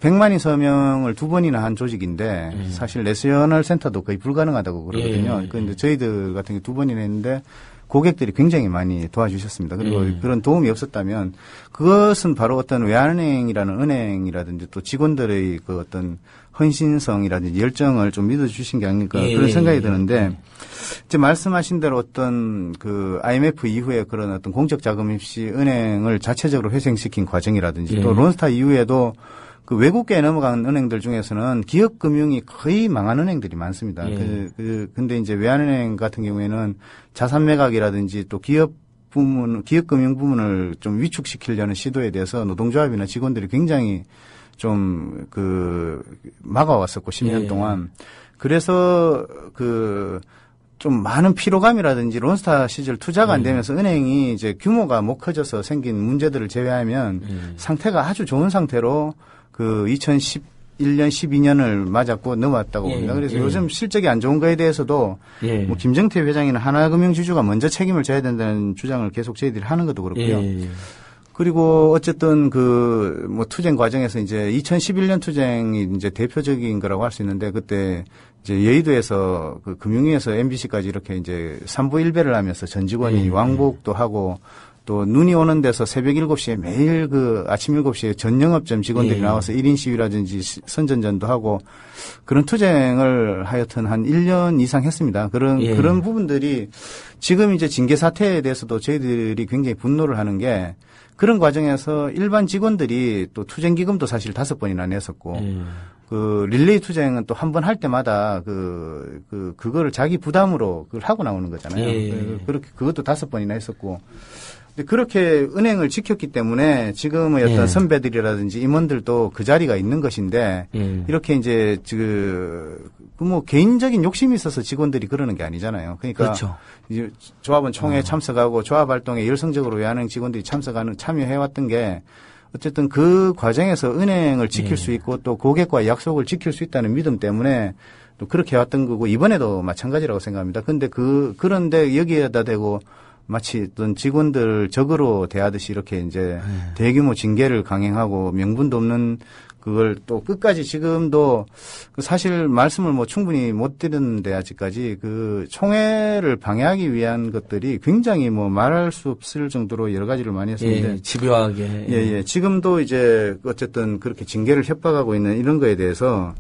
100만인 서명을 2번이나 한 조직인데 사실 내셔널 센터도 거의 불가능하다고 그러거든요. 그런데 저희들 같은 경우 2번이나 했는데 고객들이 굉장히 많이 도와주셨습니다. 그리고 그런 도움이 없었다면 그것은 바로 어떤 외환은행이라는 은행이라든지 또 직원들의 어떤 헌신성이라든지 열정을 좀 믿어주신 게 아닐까 그런 생각이 드는데 이제 말씀하신 대로 어떤 IMF 이후에 그런 어떤 공적 자금 없이 은행을 자체적으로 회생시킨 과정이라든지 또 론스타 이후에도 외국계에 넘어간 은행들 중에서는 기업 금융이 거의 망한 은행들이 많습니다. 근데 이제 외환은행 같은 경우에는 자산 매각이라든지 또 기업 금융 부문을 좀 위축시키려는 시도에 대해서 노동조합이나 직원들이 굉장히 좀 막아왔었고 10년 동안. 그래서 좀 많은 피로감이라든지 론스타 시절 투자가 안 되면서 은행이 이제 규모가 못 커져서 생긴 문제들을 제외하면 상태가 아주 좋은 상태로 2011년, 12년을 맞았고 넘어왔다고 봅니다. 그래서 요즘 실적이 안 좋은 거에 대해서도 김정태 회장이나 하나금융지주가 먼저 책임을 져야 된다는 주장을 계속 저희들이 하는 것도 그렇고요. 그리고 어쨌든 투쟁 과정에서 이제 2011년 투쟁이 이제 대표적인 거라고 할 수 있는데 그때 이제 여의도에서 금융위에서 MBC까지 이렇게 이제 3부 1배를 하면서 전 직원이 왕복도 하고 또 눈이 오는 데서 새벽 7시에 매일 아침 7시에 전 영업점 직원들이 나와서 1인 시위라든지 선전전도 하고 그런 투쟁을 하여튼 한 1년 이상 했습니다. 그런 부분들이 지금 이제 징계 사태에 대해서도 저희들이 굉장히 분노를 하는 게 그런 과정에서 일반 직원들이 또 투쟁 기금도 사실 5번이나 냈었고 릴레이 투쟁은 또 한 번 할 때마다 그거를 자기 부담으로 그걸 하고 나오는 거잖아요. 그렇게 그것도 5번이나 했었고 근데 그렇게 은행을 지켰기 때문에 지금의 어떤 예. 선배들이라든지 임원들도 그 자리가 있는 것인데 이렇게 이제 뭐 개인적인 욕심이 있어서 직원들이 그러는 게 아니잖아요. 그러니까 그렇죠. 이제 조합원 총회에 참석하고 조합 활동에 열성적으로 외환은행 직원들이 참여해왔던 게 어쨌든 그 과정에서 은행을 지킬 수 있고 또 고객과의 약속을 지킬 수 있다는 믿음 때문에 또 그렇게 해왔던 거고 이번에도 마찬가지라고 생각합니다. 그런데 여기에다 대고 마치 어떤 직원들 적으로 대하듯이 이렇게 이제 대규모 징계를 강행하고 명분도 없는 그걸 또 끝까지 지금도 사실 말씀을 뭐 충분히 못 드렸는데 아직까지 그 총회를 방해하기 위한 것들이 굉장히 뭐 말할 수 없을 정도로 여러 가지를 많이 했습니다. 예, 집요하게. 예. 지금도 이제 어쨌든 그렇게 징계를 협박하고 있는 이런 거에 대해서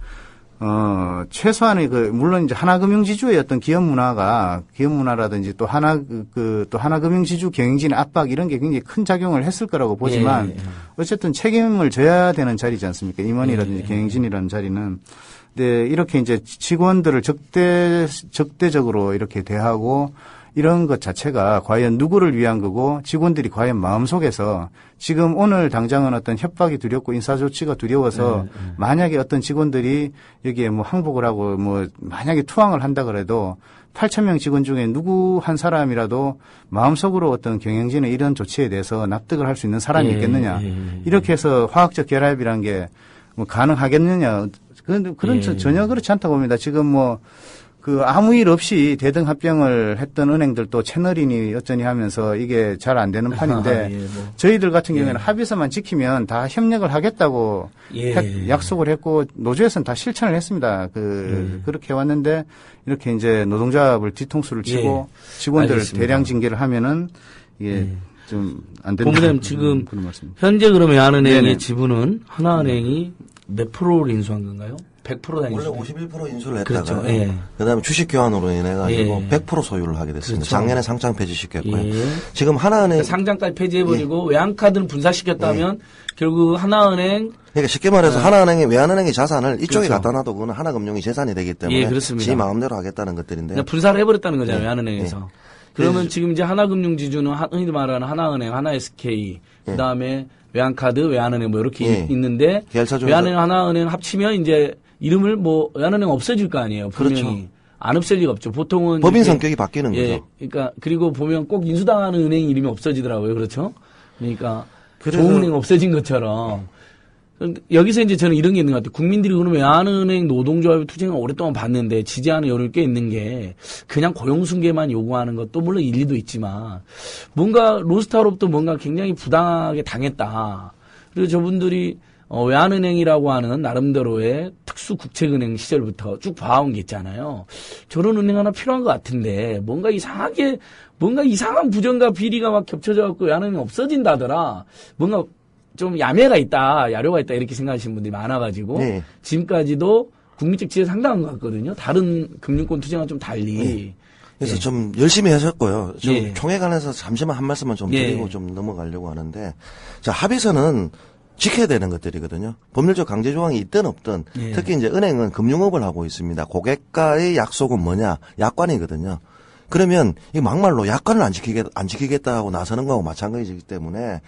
최소한의 물론 이제 하나금융지주의 어떤 기업 문화라든지 또 하나금융지주 경영진의 압박 이런 게 굉장히 큰 작용을 했을 거라고 보지만 어쨌든 책임을 져야 되는 자리지 않습니까? 임원이라든지 경영진이라는 자리는. 근데 이렇게 이제 직원들을 적대적으로 이렇게 대하고 이런 것 자체가 과연 누구를 위한 거고 직원들이 과연 마음속에서 지금 오늘 당장은 어떤 협박이 두렵고 인사조치가 두려워서 만약에 어떤 직원들이 여기에 뭐 항복을 하고 뭐 만약에 투항을 한다 그래도 8,000명 직원 중에 누구 한 사람이라도 마음속으로 어떤 경영진의 이런 조치에 대해서 납득을 할 수 있는 사람이 있겠느냐. 이렇게 해서 화학적 결합이라는 게 뭐 가능하겠느냐. 그런 전혀 그렇지 않다고 봅니다. 지금 뭐 아무 일 없이 대등합병을 했던 은행들도 채널이니 어쩌니 하면서 이게 잘 안 되는 판인데 저희들 같은 경우에는 합의서만 지키면 다 협력을 하겠다고 약속을 했고 노조에서는 다 실천을 했습니다. 그렇게 해왔는데 이렇게 이제 노동조합을 뒤통수를 치고 직원들 알겠습니다. 대량 징계를 하면은 이게 좀 안 된다. 본부장님 지금 그런 말씀입니다. 현재 그러면 외환은행의 네네. 지분은 하나은행이 몇 프로를 인수한 건가요? 100%다 원래 인수. 51% 인수를 그렇죠. 했다가 예. 그다음에 주식 교환으로 인해 가지고 예. 100% 소유를 하게 됐습니다. 그렇죠. 작년에 상장 폐지시켰고요. 예. 지금 하나은행 그러니까 상장까지 폐지해버리고 외환카드는 분사시켰다면 결국 하나은행 그러니까 쉽게 말해서 하나은행이 외환은행의 자산을 이쪽에 그렇죠. 갖다 놔도 그거는 하나금융이 재산이 되기 때문에 예, 그렇습니다. 지 마음대로 하겠다는 것들인데요. 그냥 분사를 해버렸다는 거잖아요. 네. 외환은행에서. 네. 그러면 그래서- 지금 이제 하나금융지주는 흔히 말하는 하나은행, 하나SK, 그다음에 외환카드, 외환은행 뭐 이렇게 예. 있는데 계열사 중에서- 외환은행, 하나은행 합치면 이제 이름을 뭐 외환은행 없어질 거 아니에요. 분명히. 그렇죠. 안 없앨 리가 없죠. 보통은 법인 이렇게- 성격이 바뀌는 예. 거죠. 그러니까 그리고 보면 꼭 인수당하는 은행 이름이 없어지더라고요. 그렇죠? 그러니까 그래서- 좋은 은행 없어진 것처럼. 여기서 이제 저는 이런 게 있는 것 같아요. 국민들이 그러면 외환은행 노동조합의 투쟁을 오랫동안 봤는데 지지하는 여론이 꽤 있는 게 그냥 고용승계만 요구하는 것도 물론 일리도 있지만 뭔가 로스타로부터 뭔가 굉장히 부당하게 당했다. 그리고 저분들이 외환은행이라고 하는 나름대로의 특수국책은행 시절부터 쭉 봐온 게 있잖아요. 저런 은행 하나 필요한 것 같은데 뭔가 이상한 부정과 비리가 막 겹쳐져 갖고 외환은행이 없어진다더라. 뭔가 좀 야매가 있다, 야료가 있다 이렇게 생각하시는 분들이 많아가지고 네. 지금까지도 국민적 지지가 상당한 것 같거든요. 다른 금융권 투쟁과 좀 달리. 그래서 좀 열심히 하셨고요. 좀 예. 총회 관해서 잠시만 한 말씀만 좀 예. 드리고 좀 넘어가려고 하는데, 자, 합의서는 지켜야 되는 것들이거든요. 법률적 강제 조항이 있든 없든, 예. 특히 이제 은행은 금융업을 하고 있습니다. 고객과의 약속은 뭐냐? 약관이거든요. 그러면 이 막말로 약관을 안 지키겠다고 나서는 거하고 마찬가지이기 때문에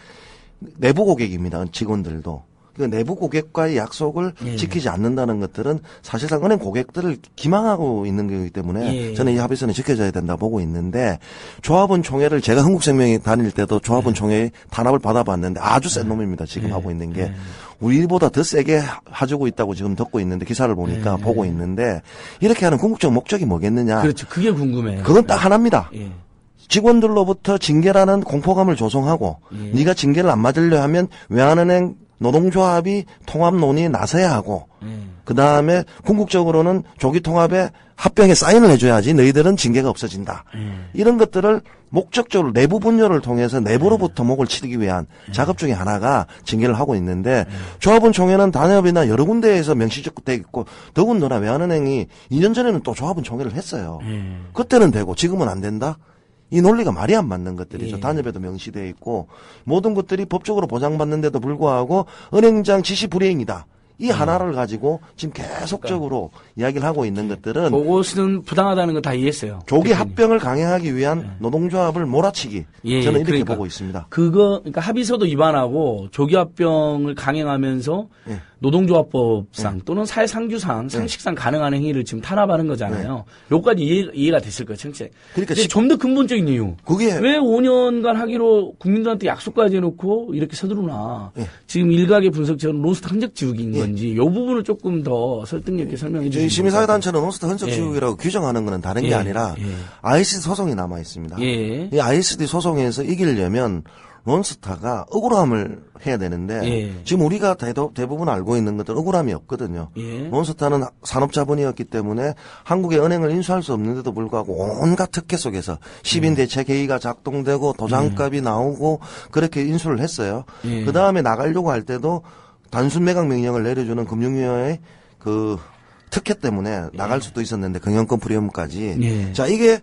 내부 고객입니다. 직원들도. 그 내부 고객과의 약속을 지키지 않는다는 것들은 사실상 은행 고객들을 기망하고 있는 거기 때문에 저는 이 합의서는 지켜져야 된다 보고 있는데 조합원 총회를 제가 한국생명이 다닐 때도 조합원 총회 단합을 받아봤는데 아주 센 놈입니다. 지금 하고 있는 게. 우리보다 더 세게 해주고 있다고 지금 듣고 있는데 기사를 보니까 보고 있는데 이렇게 하는 궁극적 목적이 뭐겠느냐. 그렇죠. 그게 궁금해요. 그건 딱 하나입니다. 예. 직원들로부터 징계라는 공포감을 조성하고 네가 징계를 안 맞으려 하면 외환은행 노동조합이 통합 논의에 나서야 하고 그다음에 궁극적으로는 조기통합에 합병에 사인을 해줘야지 너희들은 징계가 없어진다. 이런 것들을 목적적으로 내부 분열을 통해서 내부로부터 목을 치르기 위한 작업 중에 하나가 징계를 하고 있는데 조합원 총회는 단협이나 여러 군데에서 명시적돼 있고 더군다나 외환은행이 2년 전에는 또 조합원 총회를 했어요. 그때는 되고 지금은 안 된다? 이 논리가 말이 안 맞는 것들이죠. 단협에도 명시되어 있고 모든 것들이 법적으로 보장받는데도 불구하고 은행장 지시 불이행이다. 이 하나를 가지고 지금 계속적으로 이야기를 하고 있는 것들은 그것은 부당하다는 거 다 이해했어요. 조기 대표님. 합병을 강행하기 위한 노동조합을 몰아치기. 예, 저는 이렇게 그러니까. 보고 있습니다. 그러니까 합의서도 위반하고 조기합병을 강행하면서 예. 노동조합법상 또는 사회상규상 상식상 가능한 행위를 지금 탄압하는 거잖아요. 요까지 이해가 됐을 거예요, 청취자. 그러니까 좀 더 근본적인 이유. 그게 왜 5년간 하기로 국민들한테 약속까지 해놓고 이렇게 서두르나. 예. 지금 일각의 분석처럼 로스트 흔적 지우기인 건지 요 부분을 조금 더 설득력 있게 설명해 저희 주시면 시민사회단체는 로스트 흔적 예. 지우기라고 규정하는 것은 다른 게 예, 아니라 예. ISD 소송이 남아 있습니다. 예. 이 ISD 소송에서 이기려면 론스타가 억울함을 해야 되는데 예. 지금 우리가 대부분 알고 있는 것들은 억울함이 없거든요. 예. 론스타는 산업자본이었기 때문에 한국의 은행을 인수할 수 없는데도 불구하고 온갖 특혜 속에서 시민대책회의가 작동되고 도장값이 나오고 그렇게 인수를 했어요. 예. 그다음에 나가려고 할 때도 단순 매각 명령을 내려주는 금융위원회의 그 특혜 때문에 나갈 수도 있었는데 경영권 프리미엄까지. 예. 자, 이게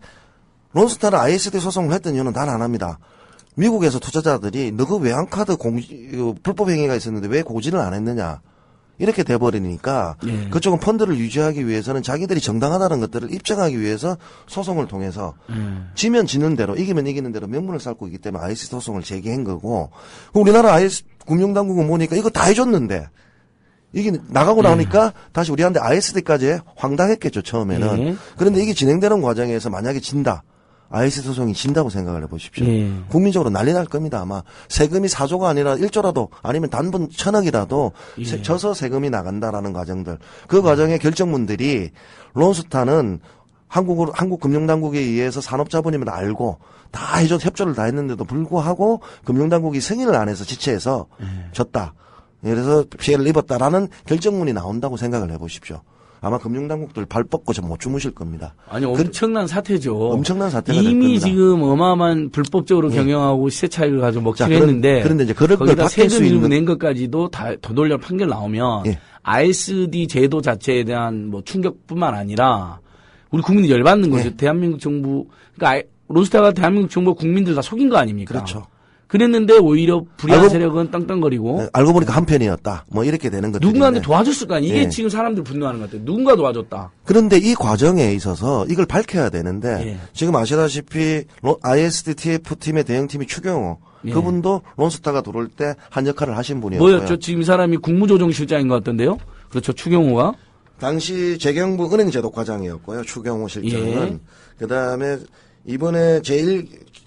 론스타는 ISD 소송을 했던 이유는 단 하나입니다. 미국에서 투자자들이 너그 외환카드 불법 행위가 있었는데 왜 고지를 안 했느냐. 이렇게 돼버리니까 예. 그쪽은 펀드를 유지하기 위해서는 자기들이 정당하다는 것들을 입증하기 위해서 소송을 통해서 지면 지는 대로 이기면 이기는 대로 명분을 쌓고 있기 때문에 ISD 소송을 제기한 거고 우리나라 IS 금융당국은 보니까 이거 다 해줬는데 이게 나가고 나오니까 다시 우리한테 ISD까지 황당했겠죠 처음에는. 예. 그런데 이게 진행되는 과정에서 만약에 진다. ISD 소송이 진다고 생각을 해보십시오. 예. 국민적으로 난리 날 겁니다. 아마 세금이 4조가 아니라 1조라도 아니면 단분 1,000억이라도 예. 져서 세금이 나간다라는 과정들. 그 과정의 결정문들이 론스타는 한국 금융당국에 의해서 산업자본임을 알고 다 협조를 다 했는데도 불구하고 금융당국이 승인을 안 해서 지체해서 졌다. 그래서 피해를 입었다라는 결정문이 나온다고 생각을 해보십시오. 아마 금융당국들 발 뻗고 좀 못 주무실 겁니다. 아니 엄청난 사태죠. 엄청난 사태가 될 이미 겁니다. 지금 어마어마한 불법적으로 경영하고 시세 차익을 가지고 먹기로 자, 했는데 그런데 이제 그걸 거기다 바뀔 수 세금 일부 있는 낸 것까지도 다 되돌려 판결 나오면 예. ISD 제도 자체에 대한 뭐 충격뿐만 아니라 우리 국민이 열받는 거죠. 예. 대한민국 정부 그러니까 론스타가 대한민국 정부 국민들 다 속인 거 아닙니까? 그렇죠. 그랬는데 오히려 불의한 알고- 세력은 땅땅거리고 네, 알고 보니까 한편이었다. 뭐 이렇게 되는 것들인데. 누군가한테 도와줬을 거 아니에요. 이게 예. 지금 사람들 분노하는 것 같아요. 누군가 도와줬다. 그런데 이 과정에 있어서 이걸 밝혀야 되는데 예. 지금 아시다시피 ISD TF팀의 대응팀이 추경호 예. 그분도 론스타가 들어올 때 한 역할을 하신 분이었고요. 뭐였죠? 지금 이 사람이 국무조정실장인 것 같던데요. 그렇죠. 추경호가. 당시 재경부 은행제도 과장이었고요. 추경호 실장은. 예. 그다음에 이번에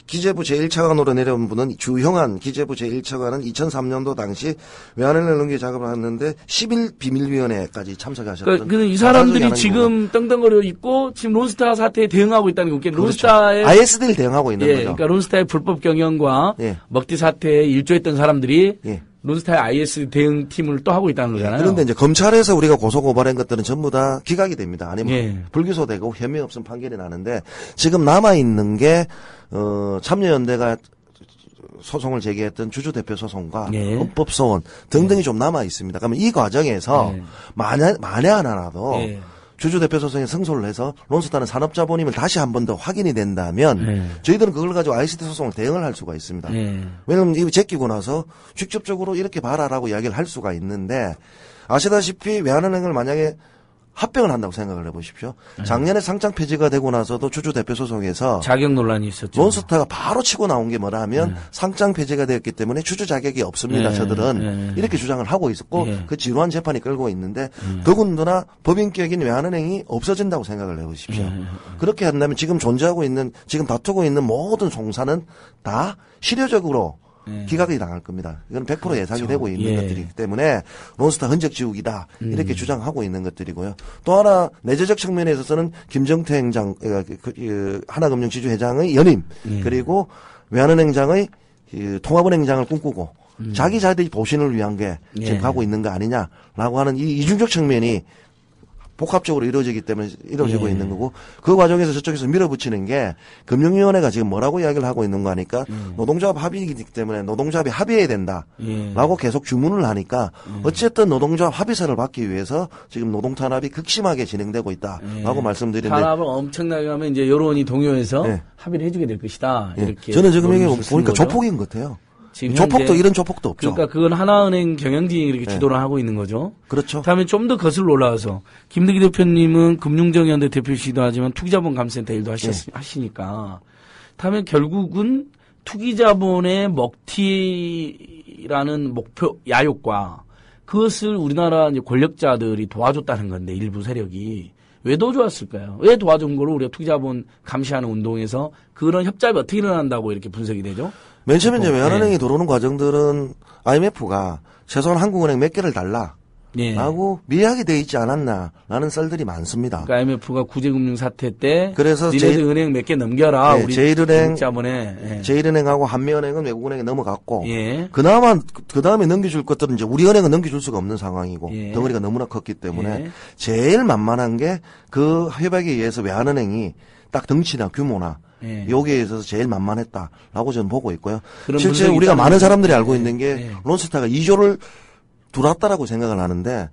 기재부 제1차관으로 내려온 분은 주형한 기재부 제1차관은 2003년도 당시 외환은행 넘기 작업을 했는데 11비밀위원회까지 참석하셨던. 그러니까 이 사람들이 지금 떵떵거려 있고 지금 론스타 사태에 대응하고 있다는 거. 그러니까 그렇죠. 론스타의 ISD를 대응하고 있는 예, 거죠. 그러니까 론스타의 불법 경영과 예. 먹튀 사태에 일조했던 사람들이 예. 론스타의 IS 대응팀을 또 하고 있다는 거잖아요. 그런데 이제 검찰에서 우리가 고소고발한 것들은 전부 다 기각이 됩니다. 아니면 예. 불기소되고 혐의 없음 판결이 나는데 지금 남아있는 게 참여연대가 소송을 제기했던 주주대표 소송과 예. 헌법소원 등등이 좀 남아 있습니다. 그러면 이 과정에서 예. 만에 하나라도 예. 주주대표 소송에 승소를 해서 론스타는 산업자본임을 다시 한 번 더 확인이 된다면 예. 저희들은 그걸 가지고 ISD 소송을 대응을 할 수가 있습니다. 예. 왜냐하면 이거 제끼고 나서 직접적으로 이렇게 봐라라고 이야기를 할 수가 있는데 아시다시피 외환은행을 만약에 합병을 한다고 생각을 해보십시오. 작년에 상장 폐지가 되고 나서도 주주대표 소송에서 자격 논란이 있었죠. 론스타가 바로 치고 나온 게 뭐라 하면 상장 폐지가 되었기 때문에 주주 자격이 없습니다. 예, 저들은 예. 이렇게 주장을 하고 있었고 예. 그 지루한 재판이 끌고 있는데 더군다나 법인격인 외환은행이 없어진다고 생각을 해보십시오. 그렇게 한다면 지금 존재하고 있는 지금 다투고 있는 모든 송사는 다 실효적으로 기각이 당할 겁니다. 이건 100% 예상이 되고 있는 예. 것들이기 때문에 론스타 흔적 지우기다 이렇게 주장하고 있는 것들이고요. 또 하나 내재적 측면에 있어서는 김정태 행장, 하나금융지주 회장의 연임 그리고 외환은행장의 통합은행장을 꿈꾸고 자기 자들이 보신을 위한 게 지금 예. 가고 있는 거 아니냐라고 하는 이 이중적 측면이 복합적으로 이루어지기 때문에 이루어지고 예. 있는 거고 그 과정에서 저쪽에서 밀어붙이는 게 금융위원회가 지금 뭐라고 이야기를 하고 있는 거 하니까 노동조합 합의이기 때문에 노동조합이 합의해야 된다라고 계속 주문을 하니까 어쨌든 노동조합 합의서를 받기 위해서 지금 노동탄압이 극심하게 진행되고 있다라고 말씀드리는데 탄압을 엄청나게 하면 이제 여론이 동요해서 예. 합의를 해주게 될 것이다. 예. 이렇게 저는 지금 이게 논리를 쓰는 보니까 거죠. 조폭인 것 같아요. 지금 조폭도 현재. 이런 조폭도 없죠. 그러니까 그건 하나은행 경영진이 이렇게 네. 주도를 하고 있는 거죠. 그렇죠. 다음에 좀 더 거슬러 올라와서 김득기 대표님은 금융정의연대 대표시기도 하지만 투기자본 감센터 일도 하시니까 다음에 결국은 투기자본의 먹튀라는 목표 야욕과 그것을 우리나라 이제 권력자들이 도와줬다는 건데 일부 세력이 왜 도와줬을까요? 왜 도와준 거로 우리가 투기자본 감시하는 운동에서 그런 협잡이 어떻게 일어난다고 이렇게 분석이 되죠? 맨 처음에 이제 외환은행이 네. 들어오는 과정들은 IMF가 최소한 한국은행 몇 개를 달라. 예. 라고 미약이 돼 있지 않았나라는 썰들이 많습니다. 그러니까 IMF가 구제금융 사태 때 그래서 니네들 은행 몇 개 넘겨라. 네, 우리 제일은행, 자본에. 예. 제일은행하고 한미은행은 외국은행에 넘어갔고 예. 그나마 그 다음에 넘겨줄 것들은 이제 우리 은행은 넘겨줄 수가 없는 상황이고 예. 덩어리가 너무나 컸기 때문에 예. 제일 만만한 게 그 협약에 의해서 외환은행이 딱 덩치나 규모나 예. 여기에 있어서 제일 만만했다라고 저는 보고 있고요. 그런 실제 분석이 우리가 있다는 많은 거죠. 사람들이 알고 예. 있는 게 예. 론스타가 2조를 들어왔다라고 생각을 하는데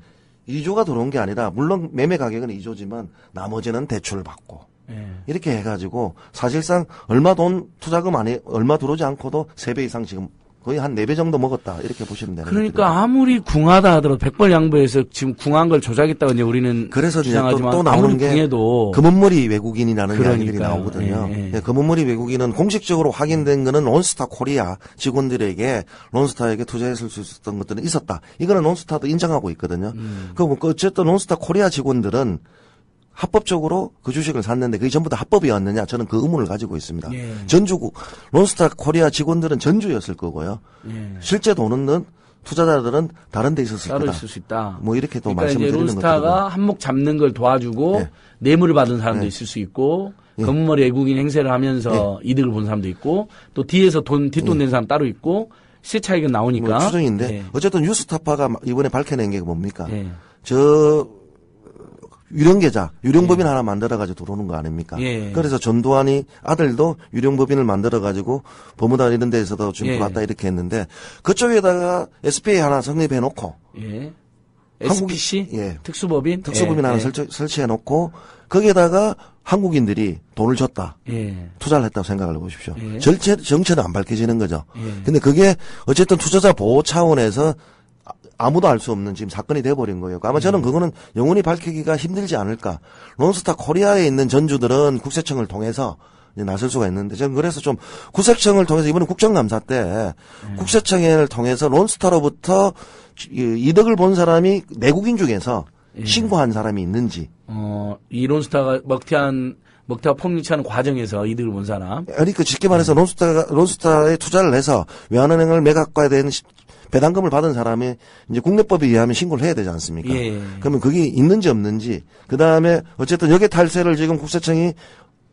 2조가 들어온 게 아니라 물론 매매 가격은 2조지만 나머지는 대출을 받고 예. 이렇게 해가지고 사실상 얼마 돈 투자금 안에 얼마 들어오지 않고도 3배 이상 지금 거의 한 4배 정도 먹었다 이렇게 보시면 되는 그러니까 아무리 궁하다 하더라도 백벌 양보해서 지금 궁한 걸 조작했다고 이제 우리는 그래서 이제 주장하지만 또 나오는 아무리 게 궁해도 금은머리 외국인이라는 이야기들이 그러니까요. 나오거든요. 예, 예. 네, 금은머리 외국인은 공식적으로 확인된 거는 론스타 코리아 직원들에게 론스타에게 투자했을 수 있었던 것들은 있었다. 이거는 론스타도 인정하고 있거든요. 그럼 어쨌든 론스타 코리아 직원들은 합법적으로 그 주식을 샀는데 그게 전부 다 합법이었느냐 저는 그 의문을 가지고 있습니다. 예. 전주국 론스타 코리아 직원들은 전주였을 거고요. 예. 실제 돈은 투자자들은 다른 데 있었을 따로 거다. 있을 수 있다. 뭐 이렇게 또 그러니까 말씀을 이제 드리는 론스타가 것들은 한몫 잡는 걸 도와주고 예. 뇌물을 받은 사람도 예. 있을 수 있고 예. 검은머리 외국인 행세를 하면서 이득을 본 사람도 있고 또 뒤에서 뒷돈 낸 사람 따로 있고 시세 차익은 나오니까. 뭐 추정인데 예. 어쨌든 뉴스타파가 이번에 밝혀낸 게 뭡니까? 예. 저 유령 계좌, 유령법인 하나 만들어가지고 들어오는 거 아닙니까? 예. 그래서 전두환이 아들도 유령법인을 만들어가지고 버무다 이런 데에서도 좀 예. 들어왔다 이렇게 했는데 그쪽에다가 SPA 하나 성립해놓고 예. 한국이- SPC 예. 특수법인 특수법인 예. 하나 설치해놓고 거기에다가 한국인들이 돈을 줬다. 예. 투자를 했다고 생각을 해보십시오. 예. 정체는 안 밝혀지는 거죠. 예. 근데 그게 어쨌든 투자자 보호 차원에서 아무도 알 수 없는 지금 사건이 돼버린 거예요. 아마 저는 그거는 영원히 밝히기가 힘들지 않을까. 론스타 코리아에 있는 전주들은 국세청을 통해서 이제 나설 수가 있는데 저는 그래서 좀 국세청을 통해서 이번에 국정감사 때 국세청을 통해서 론스타로부터 이득을 본 사람이 내국인 중에서 신고한 사람이 있는지. 이 론스타가 먹튀와 폭리하는 과정에서 이득을 본 사람. 그러니까 쉽게 말해서 론스타에 투자를 해서 외환은행을 매각과에 대한 배당금을 받은 사람이 이제 국내법에 의하면 신고를 해야 되지 않습니까? 예. 그러면 그게 있는지 없는지, 그 다음에 어쨌든 여기 탈세를 지금 국세청이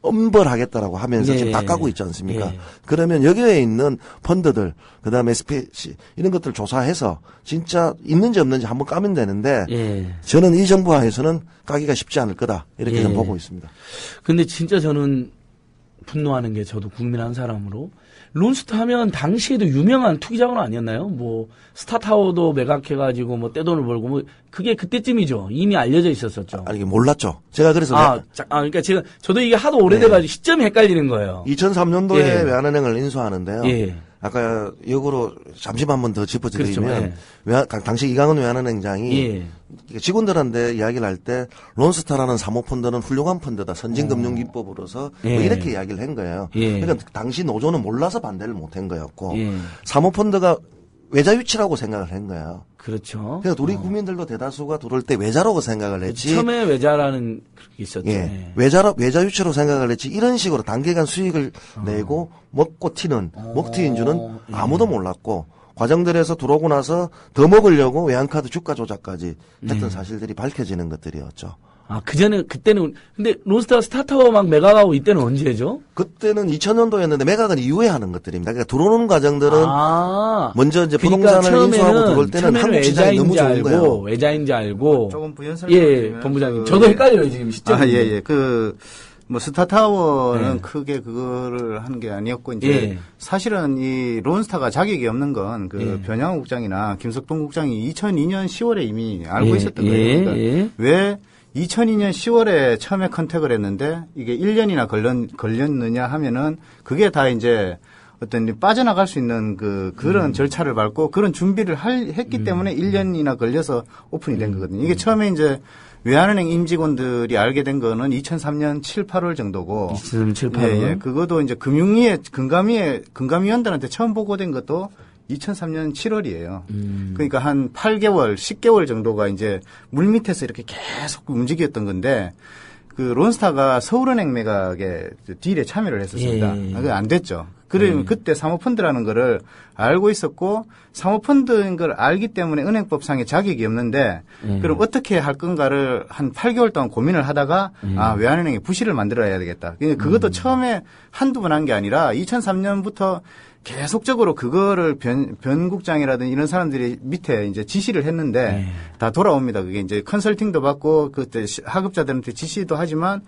엄벌하겠다라고 하면서 예. 지금 다 까고 있지 않습니까? 예. 그러면 여기에 있는 펀드들, 그 다음에 SPC 이런 것들 조사해서 진짜 있는지 없는지 한번 까면 되는데 예. 저는 이 정부 하에서는 까기가 쉽지 않을 거다 이렇게 예. 좀 보고 있습니다. 근데 진짜 저는 분노하는 게 저도 국민 한 사람으로 론스타 하면 당시에도 유명한 투기자본 아니었나요? 뭐 스타타워도 매각해가지고 뭐 떼돈을 벌고 뭐 그게 그때쯤이죠. 이미 알려져 있었었죠. 아니 이게 몰랐죠. 제가 그래서 그러니까 저도 이게 하도 오래돼가지고 시점이 헷갈리는 거예요. 2003년도에 예. 외환은행을 인수하는데요. 예. 아까 역으로 잠시만 한 번 더 짚어드리면 그렇죠. 당시 이강은 외환은행장이 예. 직원들한테 이야기를 할 때 론스타라는 사모펀드는 훌륭한 펀드다. 선진금융기법으로서 예. 뭐 이렇게 이야기를 한 거예요. 예. 그러니까 당시 노조는 몰라서 반대를 못한 거였고 예. 사모펀드가 외자 유치라고 생각을 한 거예요. 그렇죠. 그래서 우리 국민들도 대다수가 들어올 때 외자라고 생각을 했지. 처음에 외자라는 그게 있었죠. 예. 예. 외자 유치로 생각을 했지 이런 식으로 단기간 수익을 내고 먹고 튀는 먹튀인 줄은 예. 아무도 몰랐고 과정들에서 들어오고 나서 더 먹으려고 외환카드 주가 조작까지 했던 사실들이 밝혀지는 것들이었죠. 그때는 근데 론스타 스타타워 막 매각하고 이때는 언제죠? 그때는 2000년도였는데 매각은 이후에 하는 것들입니다. 그러니까 들어오는 과정들은 먼저 이제 그러니까 부동산을 인수하고 들어올 때는 한국 시장이 너무 좋은 거예요. 외자인지 알고 조금 부연 설명을 예, 드리면 본부장님. 저도 헷갈려요, 지금 시점. 예. 뭐 스타타워는 예. 크게 그거를 한 게 아니었고 이제 예. 사실은 이 론스타가 자격이 없는 건 그 예. 변양호 국장이나 김석동 국장이 2002년 10월에 이미 알고 예. 있었던 거예요. 예. 그러니까 예. 왜 2002년 10월에 처음에 컨택을 했는데 이게 1년이나 걸렸느냐 하면은 그게 다 이제 어떤 빠져나갈 수 있는 그런 절차를 밟고 그런 준비를 했기 때문에 1년이나 걸려서 오픈이 된 거거든요. 이게 처음에 이제 외환은행 임직원들이 알게 된 거는 2003년 7, 8월 정도고. 2003년 7, 8월. 예, 예. 그것도 이제 금감위원들한테 처음 보고된 것도 2003년 7월이에요. 그러니까 한 8개월, 10개월 정도가 이제 물밑에서 이렇게 계속 움직였던 건데 그 론스타가 서울은행 매각에 딜에 참여를 했었습니다. 예. 그게 안 됐죠. 그러면 그때 사모펀드라는 거를 알고 있었고 사모펀드인 걸 알기 때문에 은행법상의 자격이 없는데 그럼 어떻게 할 건가를 한 8개월 동안 고민을 하다가 외환은행에 부실을 만들어야 되겠다. 그것도 처음에 한두 번 한 게 아니라 2003년부터 계속적으로 그거를 변국장이라든지 이런 사람들이 밑에 이제 지시를 했는데 다 돌아옵니다. 그게 이제 컨설팅도 받고 그때 하급자들한테 지시도 하지만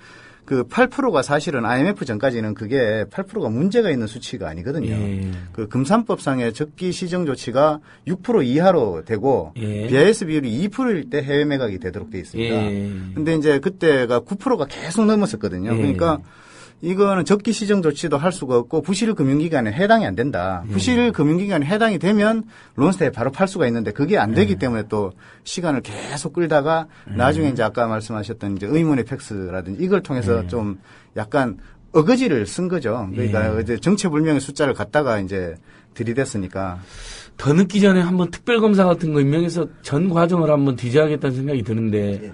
그 8%가 사실은 IMF 전까지는 그게 8%가 문제가 있는 수치가 아니거든요. 예. 그 금산법상의 적기 시정 조치가 6% 이하로 되고 예. BIS 비율이 2%일 때 해외 매각이 되도록 돼 있습니다. 예. 근데 이제 그때가 9%가 계속 넘었었거든요. 예. 그러니까 이거는 적기 시정 조치도 할 수가 없고 부실 금융기관에 해당이 안 된다. 부실 금융기관에 해당이 되면 론스타에 바로 팔 수가 있는데 그게 안 되기 때문에 또 시간을 계속 끌다가 나중에 이제 아까 말씀하셨던 이제 의문의 팩스라든지 이걸 통해서 좀 약간 어거지를 쓴 거죠. 그러니까 이제 정체불명의 숫자를 갖다가 이제 들이댔으니까. 더 늦기 전에 한번 특별검사 같은 거 임명해서 전 과정을 한번 뒤져야겠다는 생각이 드는데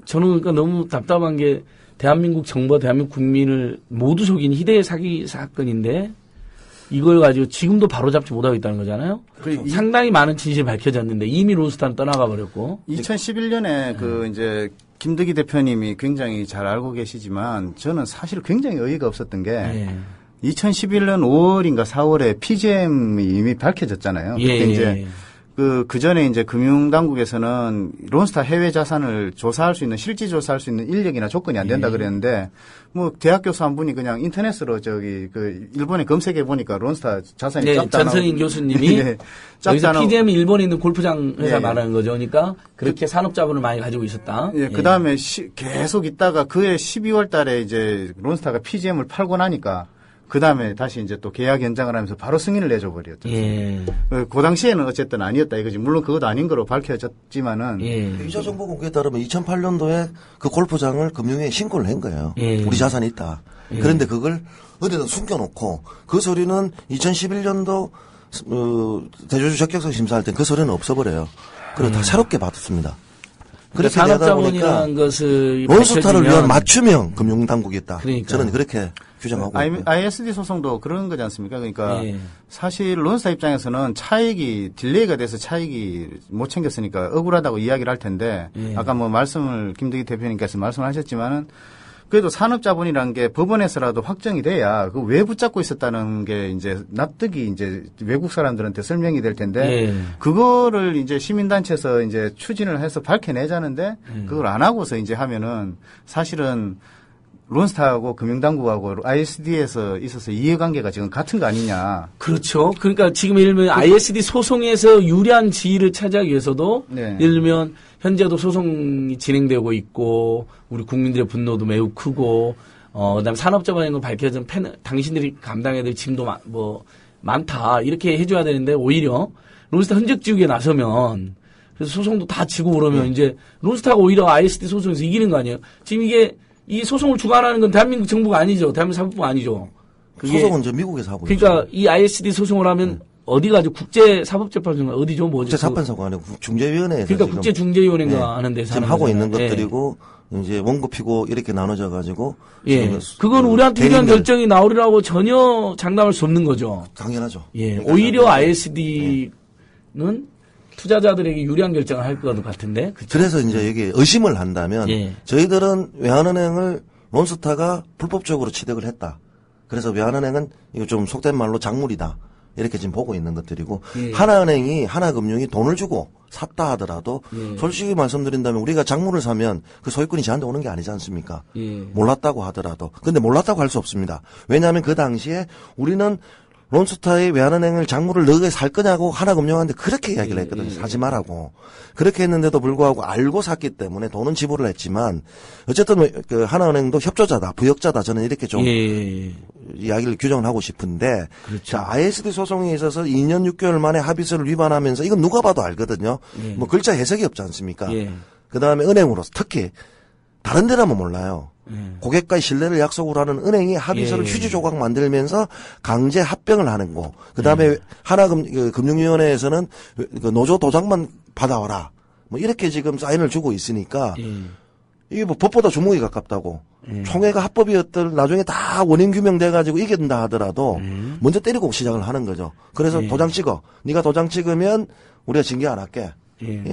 저는 그러니까 너무 답답한 게 대한민국 정부와 대한민국 국민을 모두 속인 희대의 사기 사건인데 이걸 가지고 지금도 바로잡지 못하고 있다는 거잖아요. 상당히 많은 진실이 밝혀졌는데 이미 론스타는 떠나가 버렸고. 2011년에 그 이제 김득희 대표님이 굉장히 잘 알고 계시지만 저는 사실 굉장히 어이가 없었던 게 2011년 5월인가 4월에 PGM이 이미 밝혀졌잖아요. 예. 그때 이제 그 전에 이제 금융당국에서는 론스타 해외 자산을 조사할 수 있는 실질 조사할 수 있는 인력이나 조건이 안 된다 그랬는데 뭐 대학 교수 한 분이 그냥 인터넷으로 일본에 검색해 보니까 론스타 자산이 작다. 전선인 교수님이 여기서 PGM이 일본에 있는 골프장 회사 말하는 거죠. 그러니까 그렇게 산업자본을 많이 가지고 있었다. 예, 그다음에 계속 있다가 그해 12월 달에 이제 론스타가 PGM을 팔고 나니까 그 다음에 다시 이제 또 계약 연장을 하면서 바로 승인을 내줘 버렸죠. 그 당시에는 어쨌든 아니었다 이거지. 물론 그것도 아닌 거로 밝혀졌지만은. 이자 정보 공개에 따르면 2008년도에 그 골프장을 금융위에 신고를 한 거예요. 우리 자산이 있다. 그런데 그걸 어디다 숨겨놓고 그 서류는 2011년도 대주주 적격서 심사할 때 그 서류는 없어버려요. 그리고 다 새롭게 받았습니다. 그렇게 산업자본이라는 것을 론스타를 위한 맞춤형 금융당국이었다. 그러니까. 저는 그렇게 규정하고 ISD 소송도 그런 거지 않습니까? 그러니까 사실 론스타 입장에서는 차익이 딜레이가 돼서 차익이 못 챙겼으니까 억울하다고 이야기를 할 텐데 아까 뭐 김득희 대표님께서 말씀하셨지만은 그래도 산업자본이라는 게 법원에서라도 확정이 돼야 그 왜 붙잡고 있었다는 게 이제 납득이 이제 외국 사람들한테 설명이 될 텐데 그거를 이제 시민단체에서 이제 추진을 해서 밝혀내자는데 그걸 안 하고서 이제 하면은 사실은 론스타하고 금융당국하고 ISD에서 있어서 이해관계가 지금 같은 거 아니냐. 그렇죠. 그러니까 지금 예를 들면 ISD 소송에서 유리한 지위를 차지하기 위해서도 예를 들면 현재도 소송이 진행되고 있고 우리 국민들의 분노도 매우 크고 그다음에 산업자본인 걸 밝혀진 당신들이 감당해야 될 짐도 많다 이렇게 해줘야 되는데 오히려 론스타 흔적 지우기에 나서면 그래서 소송도 다 지고 그러면 이제 론스타가 오히려 ISD 소송에서 이기는 거 아니에요. 지금 이 소송을 주관하는 건 대한민국 정부가 아니죠. 대한민국 사법부가 아니죠. 소송은 저 미국에서 하고 있죠. 그러니까 이 ISD 소송을 하면 어디 가지고 국제사법재판소인가 어디죠? 뭐죠? 국제사판소가 아니고 국중재위원회에서 그러니까 국제중재위원회가 하는 데서 지금 하고 있는 것들이고 이제 원고피고 이렇게 나눠져 가지고 그건 우리한테 유리한 결정이 나오리라고 전혀 장담할 수 없는 거죠. 당연하죠. 그러니까 오히려 ISD는 투자자들에게 유리한 결정을 할 것 같은데. 그쵸? 그래서 이제 여기 의심을 한다면 저희들은 외환은행을 론스타가 불법적으로 취득을 했다. 그래서 외환은행은 이거 좀 속된 말로 작물이다. 이렇게 지금 보고 있는 것들이고 하나은행이 하나금융이 돈을 주고 샀다 하더라도 솔직히 말씀드린다면 우리가 작물을 사면 그 소유권이 저한테 오는 게 아니지 않습니까? 몰랐다고 하더라도. 근데 몰랐다고 할 수 없습니다. 왜냐하면 그 당시에 우리는 론스타의 외환은행을 장부를 너가 살 거냐고 하나금융한테 그렇게 이야기를 했거든요. 사지 말라고. 그렇게 했는데도 불구하고 알고 샀기 때문에 돈은 지불을 했지만 어쨌든 그 하나은행도 협조자다, 부역자다. 저는 이렇게 좀 이야기를 규정을 하고 싶은데 그렇죠. 자, ISD 소송에 있어서 2년 6개월 만에 합의서를 위반하면서 이건 누가 봐도 알거든요. 뭐 글자 해석이 없지 않습니까? 그다음에 은행으로서 특히 다른 데라면 몰라요. 고객과의 신뢰를 약속으로 하는 은행이 합의서를 휴지 조각 만들면서 강제 합병을 하는 거. 그다음에 금융위원회에서는 그 노조 도장만 받아와라. 뭐 이렇게 지금 사인을 주고 있으니까 이게 뭐 법보다 주먹이 가깝다고. 총회가 합법이었던 나중에 다 원인 규명돼 가지고 이긴다 하더라도 먼저 때리고 시작을 하는 거죠. 그래서 도장 찍어. 네가 도장 찍으면 우리가 징계 안 할게.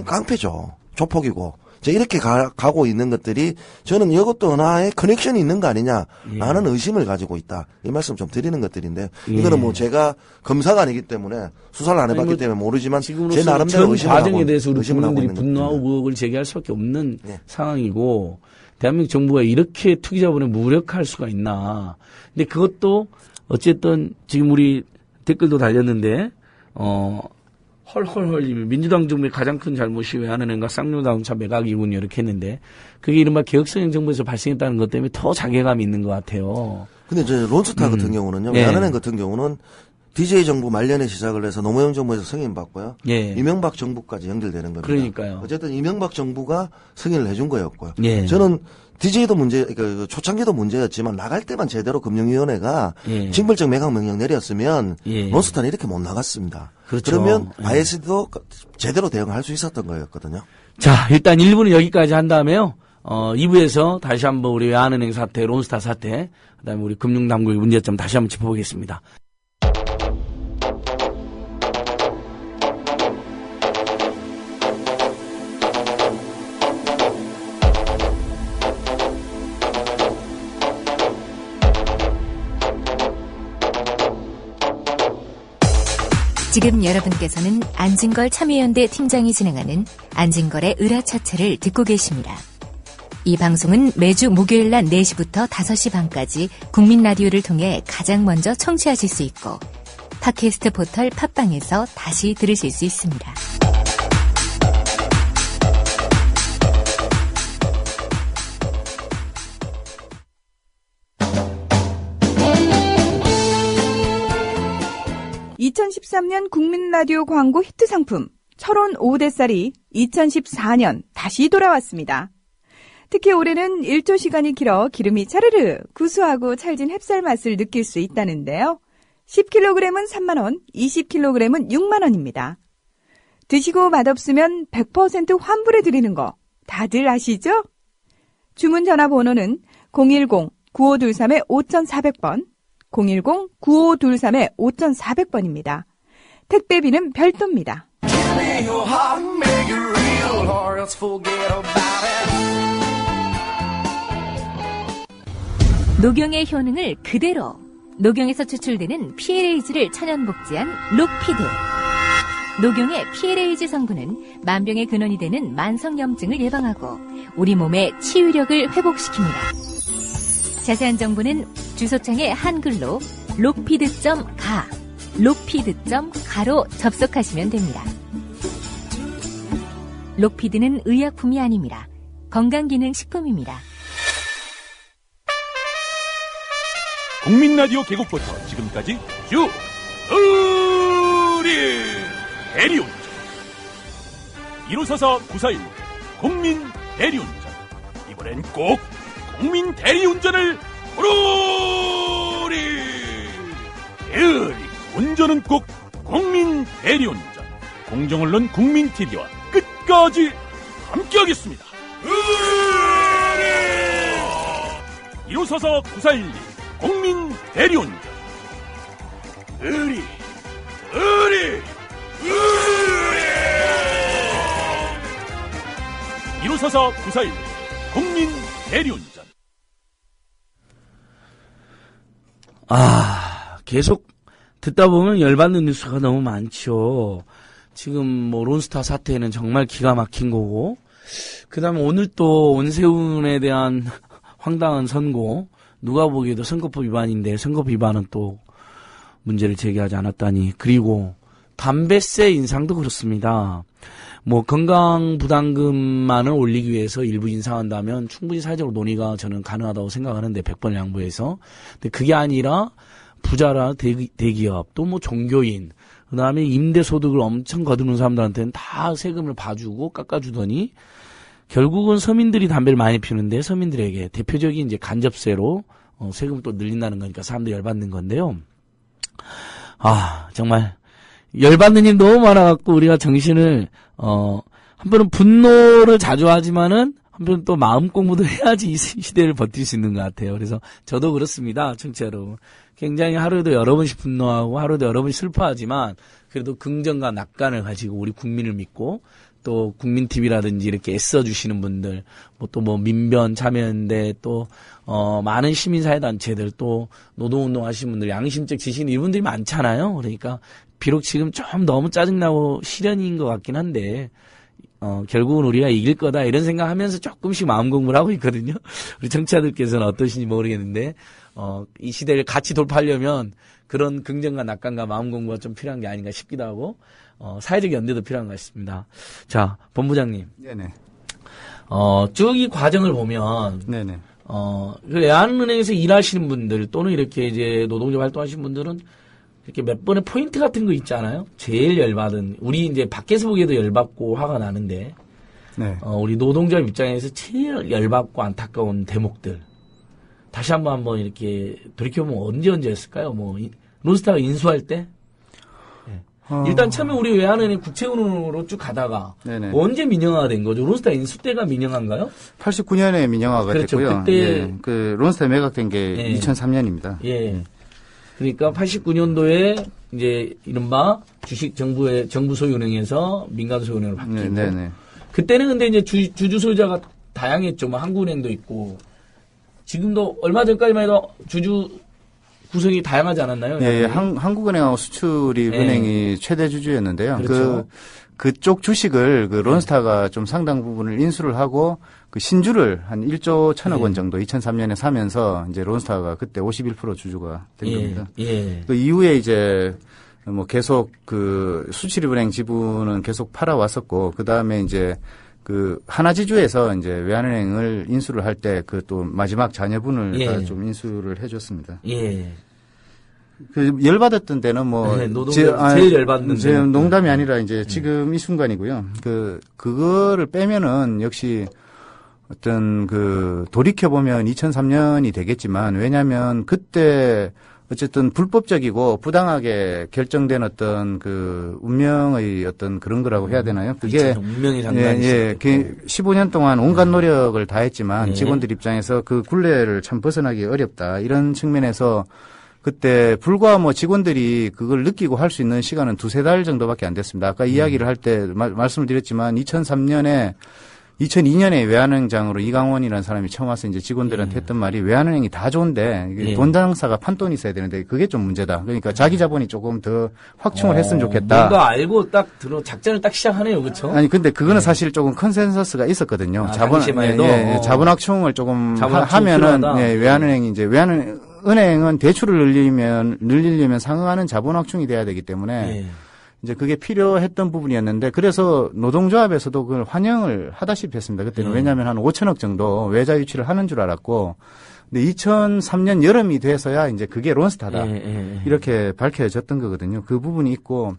깡패죠. 조폭이고. 이렇게 가고 있는 것들이 저는 이것도 하나의 커넥션이 있는 거 아니냐라는 의심을 가지고 있다. 이 말씀 좀 드리는 것들인데 이거는 뭐 제가 검사가 아니기 때문에 수사를 안 해봤기 때문에 모르지만 제 나름대로 의심을 하고 과정에 대해서 우리 국민들이 있는 분노하고 의혹을 제기할 수밖에 없는 상황이고 대한민국 정부가 이렇게 투기자본에 무력할 수가 있나. 근데 그것도 어쨌든 지금 우리 댓글도 달렸는데 헐 민주당 정부의 가장 큰 잘못이 외환은행과 쌍용자동차 매각이군요 이렇게 했는데 그게 이른바 개혁성형 정부에서 발생했다는 것 때문에 더 자괴감이 있는 것 같아요. 근데 이제 론스타 같은 경우는요. 외환은행 같은 경우는 DJ 정부 말년에 시작을 해서 노무현 정부에서 승인받고요. 이명박 정부까지 연결되는 겁니다. 그러니까요. 어쨌든 이명박 정부가 승인을 해준 거였고요. 저는 DJ도 초창기도 문제였지만 나갈 때만 제대로 금융위원회가 징벌적 매각 명령 내렸으면 론스타는 이렇게 못 나갔습니다. 그렇죠. 그러면 ISD도 제대로 대응할 수 있었던 거였거든요. 자, 일단 1부는 여기까지 한 다음에요. 2부에서 다시 한번 우리 외환은행 사태, 론스타 사태, 그다음에 우리 금융당국의 문제점 다시 한번 짚어보겠습니다. 지금 여러분께서는 안진걸 참여연대 팀장이 진행하는 안진걸의 을화차차를 듣고 계십니다. 이 방송은 매주 목요일 낮 4시부터 5시 반까지 국민라디오를 통해 가장 먼저 청취하실 수 있고 팟캐스트 포털 팟빵에서 다시 들으실 수 있습니다. (2013년) 국민라디오 광고 히트 상품 철원 5대쌀이 2014년 다시 돌아왔습니다. 특히 올해는 일조 시간이 길어 기름이 차르르 구수하고 찰진 햅쌀 맛을 느낄 수 있다는데요. 10kg은 3만원, 20kg은 6만원입니다. 드시고 맛없으면 100% 환불해드리는 거 다들 아시죠? 주문 전화번호는 010-9523-5400번, 010-9523-5400번입니다. 택배비는 별도입니다. 녹용의 효능을 그대로 녹용에서 추출되는 PLAG를 천연 복제한 록피드. 녹용의 PLAG 성분은 만병의 근원이 되는 만성염증을 예방하고 우리 몸의 치유력을 회복시킵니다. 자세한 정보는 주소창에 한글로 록피드.가, 록피드.가로 접속하시면 됩니다. 록피드는 의약품이 아닙니다. 건강기능식품입니다. 국민라디오 개국부터 지금까지 쭉 우리 대리운전 1호사사 941 국민 대리운전 이번엔 꼭 국민 대리운전을 부르리 운전은 꼭 국민 대리운전 공정언론 국민TV와 끝까지 함께하겠습니다. 1호사사 941 국민 대리운전 의리 1호사사 941 국민 대리운전. 계속 듣다 보면 열받는 뉴스가 너무 많죠. 지금 뭐 론스타 사태는 정말 기가 막힌 거고, 그 다음에 오늘 또 원세훈에 대한 황당한 선고, 누가 보기에도 선거법 위반인데 선거법 위반은 또 문제를 제기하지 않았다니. 그리고 담배세 인상도 그렇습니다. 뭐 건강 부담금만을 올리기 위해서 일부 인상한다면 충분히 사회적으로 논의가 저는 가능하다고 생각하는데 100번 양보해서. 근데 그게 아니라 부자라 대기업 또 뭐 종교인 그다음에 임대 소득을 엄청 거두는 사람들한테는 다 세금을 봐주고 깎아주더니 결국은 서민들이 담배를 많이 피우는데 서민들에게 대표적인 이제 간접세로 세금을 또 늘린다는 거니까 사람들이 열받는 건데요. 아 정말 열받는 일 너무 많아갖고 우리가 정신을 한편은 분노를 자주 하지만은 한편 또 마음 공부도 해야지 이 시대를 버틸 수 있는 것 같아요. 그래서 저도 그렇습니다. 청취자 여러분. 굉장히 하루에도 여러 번씩 분노하고 하루에도 여러 번씩 슬퍼하지만 그래도 긍정과 낙관을 가지고 우리 국민을 믿고 또 국민TV라든지 이렇게 애써주시는 분들 또 민변 참여연대 또 많은 시민사회단체들 또 노동운동 하시는 분들 양심적 지신 이분들이 많잖아요. 그러니까 비록 지금 좀 너무 짜증나고 시련인 것 같긴 한데 결국은 우리가 이길 거다 이런 생각하면서 조금씩 마음 공부를 하고 있거든요. 우리 청취자들께서는 어떠신지 모르겠는데 이 시대를 같이 돌파하려면 그런 긍정과 낙관과 마음 공부가 좀 필요한 게 아닌가 싶기도 하고 사회적 연대도 필요한 것 같습니다. 자, 본부장님. 네네. 쭉 이 과정을 보면 네네. 그 외환은행에서 일하시는 분들 또는 이렇게 이제 노동자 활동하시는 분들은 이렇게 몇 번의 포인트 같은 거 있잖아요. 제일 열받은 우리 이제 밖에서 보기에도 열받고 화가 나는데 네. 우리 노동자 입장에서 제일 열받고 안타까운 대목들 다시 한번 이렇게 돌이켜보면 언제였을까요? 뭐 론스타가 인수할 때 네. 일단 처음에 우리 외환은행 국채은행으로 쭉 가다가 네네. 언제 민영화가 된 거죠? 론스타 인수 때가 민영화인가요? 89년에 민영화가 그렇죠. 됐고요. 그때 예. 그 론스타 매각된 게 예. 2003년입니다. 예. 그러니까 89년도에 이제 이른바 주식 정부 소유은행에서 민간 소유은행으로 바뀌고 네네. 그때는 근데 이제 주주 소유자가 다양했죠. 뭐 한국은행도 있고 지금도 얼마 전까지만 해도 주주 구성이 다양하지 않았나요? 예, 한국은행하고 수출입은행이 최대 주주였는데요. 그렇죠. 그쪽 주식을 론스타가 좀 상당 부분을 인수를 하고 그 신주를 한 1조 1천억 원 정도 2003년에 사면서 이제 론스타가 그때 51% 주주가 된 겁니다. 예. 그 이후에 이제 뭐 계속 그 수출입은행 지분은 계속 팔아왔었고 그 다음에 이제 그 하나지주에서 이제 외환은행을 인수를 할 때 그 또 마지막 자녀분을 좀 인수를 해줬습니다. 예. 그 열받았던 데는 뭐 제일 열받는 제 농담이 아니라 이제 지금 이 순간이고요. 그거를 빼면은 역시 어떤 돌이켜 보면 2003년이 되겠지만 왜냐하면 그때 어쨌든 불법적이고 부당하게 결정된 어떤 운명의 어떤 그런 거라고 해야 되나요? 그게 운명이 장난이 예, 15년 동안 온갖 노력을 다했지만 직원들 입장에서 그 굴레를 참 벗어나기 어렵다 이런 측면에서. 그때 불과 뭐 직원들이 그걸 느끼고 할 수 있는 시간은 2-3달 정도밖에 안 됐습니다. 아까 이야기를 할 때 말씀을 드렸지만 2002년에 외환은행장으로 이강원이라는 사람이 처음 와서 이제 직원들한테 했던 말이 외환은행이 다 좋은데 돈 장사가 판돈이 있어야 되는데 그게 좀 문제다. 그러니까 자기 자본이 조금 더 확충을 했으면 좋겠다. 뭔가 알고 딱 작전을 딱 시작하네요. 그렇죠? 아니 근데 그거는 사실 조금 컨센서스가 있었거든요. 자본 확충을 조금 하면은 외환은행이 이제 은행은 대출을 늘리려면 상응하는 자본 확충이 돼야 되기 때문에 이제 그게 필요했던 부분이었는데 그래서 노동조합에서도 그걸 환영을 하다시피 했습니다. 그때는 왜냐하면 한 5천억 정도 외자 유치를 하는 줄 알았고 근데 2003년 여름이 돼서야 이제 그게 론스타다 이렇게 밝혀졌던 거거든요. 그 부분이 있고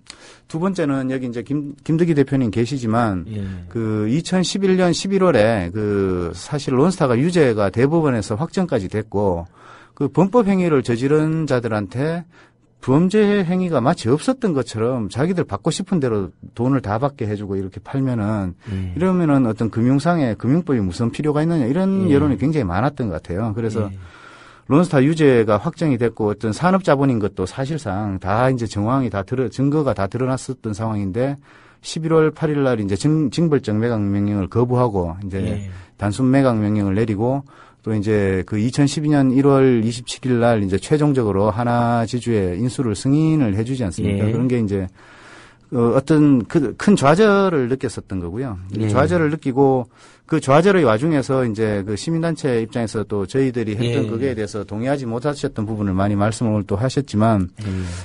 두 번째는 여기 이제 김득희 대표님 계시지만 그 2011년 11월에 사실 론스타가 유죄가 대법원에서 확정까지 됐고 그 범법 행위를 저지른 자들한테 범죄 행위가 마치 없었던 것처럼 자기들 받고 싶은 대로 돈을 다 받게 해주고 이렇게 팔면은 이러면은 어떤 금융법이 무슨 필요가 있느냐 이런 여론이 굉장히 많았던 것 같아요. 그래서 론스타 유죄가 확정이 됐고 어떤 산업자본인 것도 사실상 다 이제 증거가 다 드러났었던 상황인데 11월 8일 날 이제 징벌적 매각 명령을 거부하고 이제 단순 매각 명령을 내리고 또 이제 2012년 1월 27일 날 이제 최종적으로 하나지주의 인수를 승인을 해주지 않습니까? 그런 게 이제 어떤 큰 좌절을 느꼈었던 거고요. 예. 좌절을 느끼고 그 좌절의 와중에서 이제 그 시민단체 입장에서 또 저희들이 했던 예. 그거에 대해서 동의하지 못하셨던 부분을 많이 말씀을 또 하셨지만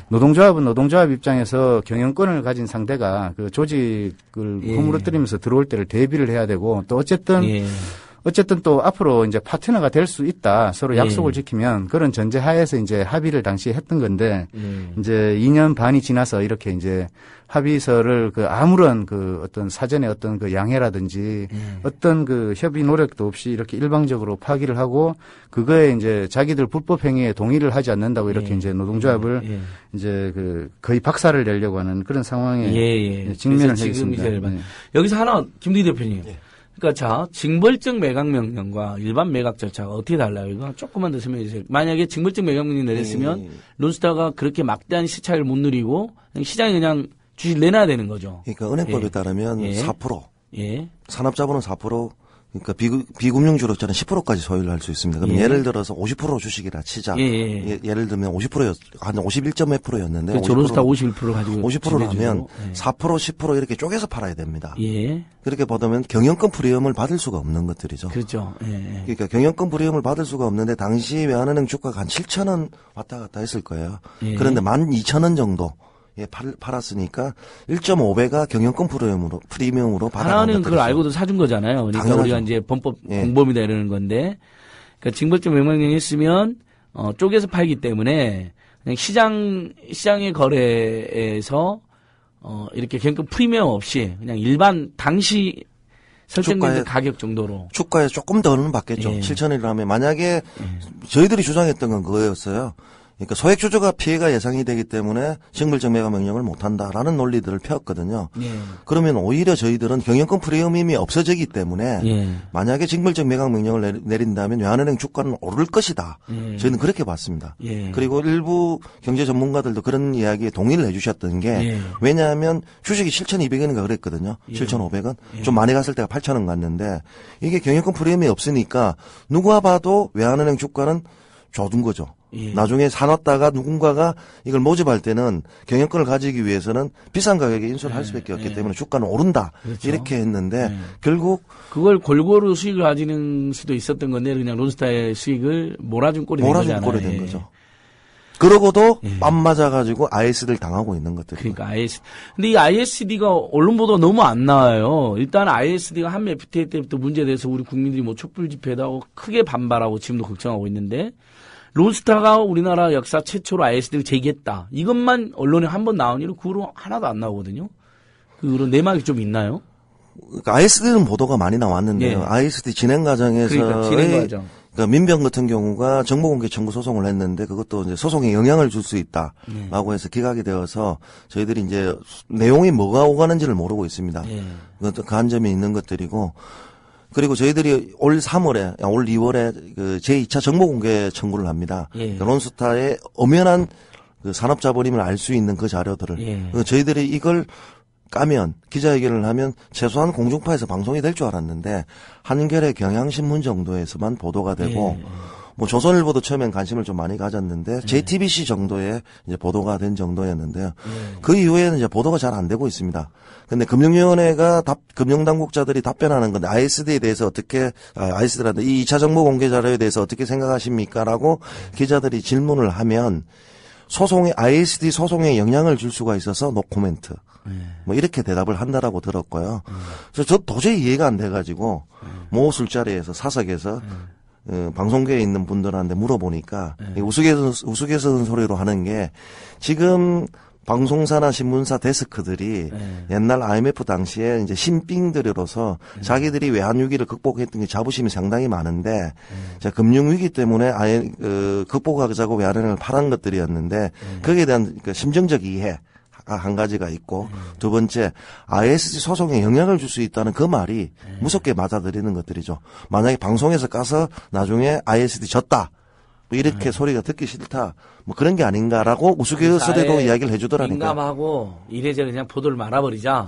노동조합은 노동조합 입장에서 경영권을 가진 상대가 그 조직을 예. 허물어뜨리면서 들어올 때를 대비를 해야 되고 또 어쨌든 또 앞으로 이제 파트너가 될 수 있다. 서로 약속을 지키면 그런 전제 하에서 이제 합의를 당시에 했던 건데 이제 2년 반이 지나서 이렇게 이제 합의서를 그 아무런 그 어떤 사전에 어떤 그 양해라든지 어떤 그 협의 노력도 없이 이렇게 일방적으로 파기를 하고 그거에 이제 자기들 불법 행위에 동의를 하지 않는다고 이렇게 이제 노동조합을 이제 그 거의 박살을 내려고 하는 그런 상황에 직면을 하겠습니다. 여기서 하나 김두희 대표님. 그러니까 자, 징벌적 매각 명령과 일반 매각 절차가 어떻게 달라요? 이거 조금만 더 설명해 주세요. 만약에 징벌적 매각 명령 내렸으면 론스타가 그렇게 막대한 시차를 못 누리고 그냥 시장에 그냥 주식 내놔야 되는 거죠. 그러니까 은행법에 따르면 4%, 예. 산업자본은 4%, 그러니까 비금융 주력자는 10%까지 소유를 할 수 있습니다. 그럼 예를 들어서 50% 주식이라 치자. 예를 들면 50%였, 한 51.몇 %였는데. 그렇죠. 론스타 51% 가지고. 50%라면 4%, 10% 이렇게 쪼개서 팔아야 됩니다. 예. 그렇게 보면 경영권 프리미엄을 받을 수가 없는 것들이죠. 그렇죠. 그러니까 경영권 프리미엄을 받을 수가 없는데 당시 외환은행 주가가 한 7,000원 왔다 갔다 했을 거예요. 그런데 12,000원 정도. 팔았으니까 1.5배가 경영권 프리미엄으로 받아간 하나는 그걸 알고도 사준 거잖아요. 그러니까 당연하죠. 우리가 이제 범법 공범이다 이러는 건데, 그러니까 징벌적 명령이 있으면 쪼개서 팔기 때문에 그냥 시장의 거래에서 이렇게 경영권 프리미엄 없이 그냥 일반 당시 설정된 가격 정도로 주가에 조금 더는 받겠죠. 7,000원이라면 만약에 저희들이 주장했던 건 그거였어요. 그러니까 소액주주가 피해가 예상이 되기 때문에 징벌적 매각 명령을 못한다라는 논리들을 펴었거든요. 그러면 오히려 저희들은 경영권 프리미엄이 없어지기 때문에 만약에 징벌적 매각 명령을 내린다면 외환은행 주가는 오를 것이다. 저희는 그렇게 봤습니다. 그리고 일부 경제 전문가들도 그런 이야기에 동의를 해주셨던 게 왜냐하면 주식이 7,200원인가 그랬거든요. 7,500원. 좀 많이 갔을 때가 8,000원 갔는데 이게 경영권 프리미엄이 없으니까 누가 봐도 외환은행 주가는 줘둔 거죠. 나중에 사놨다가 누군가가 이걸 모집할 때는 경영권을 가지기 위해서는 비싼 가격에 인수를 할 수밖에 없기 때문에 주가는 오른다. 그렇죠. 이렇게 했는데 결국 그걸 골고루 수익을 가지는 수도 있었던 건데 그냥 론스타의 수익을 몰아준 꼴이 된 거잖아요. 몰아준 꼴이 된 거죠. 그러고도 빰 맞아가지고 ISD를 당하고 있는 것들. 그러니까 ISD. 근데 이 ISD가 언론 보도가 너무 안 나와요. 일단 ISD가 한미 FTA 때부터 문제에 대해서 우리 국민들이 뭐 촛불 집회도 하고 크게 반발하고 지금도 걱정하고 있는데 론스타가 우리나라 역사 최초로 ISD를 제기했다. 이것만 언론에 한 번 나온 이후 그 후로 하나도 안 나오거든요. 그런 내막이 좀 있나요? 그러니까 ISD는 보도가 많이 나왔는데요. ISD 진행 과정에서 그러니까 민병 같은 경우가 정보공개 청구 소송을 했는데 그것도 이제 소송에 영향을 줄 수 있다라고 해서 기각이 되어서 저희들이 이제 내용이 뭐가 오가는지를 모르고 있습니다. 그것도 그 한 점이 있는 것들이고 그리고 저희들이 올 2월에 그 제2차 정보공개 청구를 합니다. 론스타의 엄연한 그 산업자본임을 알 수 있는 그 자료들을 저희들이 이걸 까면 기자회견을 하면 최소한 공중파에서 방송이 될 줄 알았는데 한겨레 경향신문 정도에서만 보도가 되고 뭐 조선일보도 처음엔 관심을 좀 많이 가졌는데 JTBC 정도에 이제 보도가 된 정도였는데요. 그 이후에는 이제 보도가 잘 안 되고 있습니다. 근데 금융위원회가 금융당국자들이 답변하는 건데 ISD에 대해서 어떻게 ISD라도 이 2차 정보 공개 자료에 대해서 어떻게 생각하십니까라고 기자들이 질문을 하면 ISD 소송에 영향을 줄 수가 있어서 노 코멘트. 뭐 이렇게 대답을 한다라고 들었고요. 그래서 저 도저히 이해가 안 돼가지고 모 술자리에서 사석에서 방송계에 있는 분들한테 물어보니까 우스갯소리 소리로 하는 게 지금 방송사나 신문사 데스크들이 옛날 IMF 당시에 이제 신빙들로서 자기들이 외환위기를 극복했던 게 자부심이 상당히 많은데 금융위기 때문에 극복하자고 외환은행을 팔은 것들이었는데 거기에 대한 심정적 이해 한 가지가 있고 두 번째 ISD 소송에 영향을 줄 수 있다는 그 말이 무섭게 맞아들이는 것들이죠. 만약에 방송에서 까서 나중에 ISD 졌다. 뭐 이렇게 소리가 듣기 싫다. 뭐 그런 게 아닌가라고 우스갯소리로 이야기를 해주더라니까요. 민감하고 이래저래 그냥 보도를 말아버리자.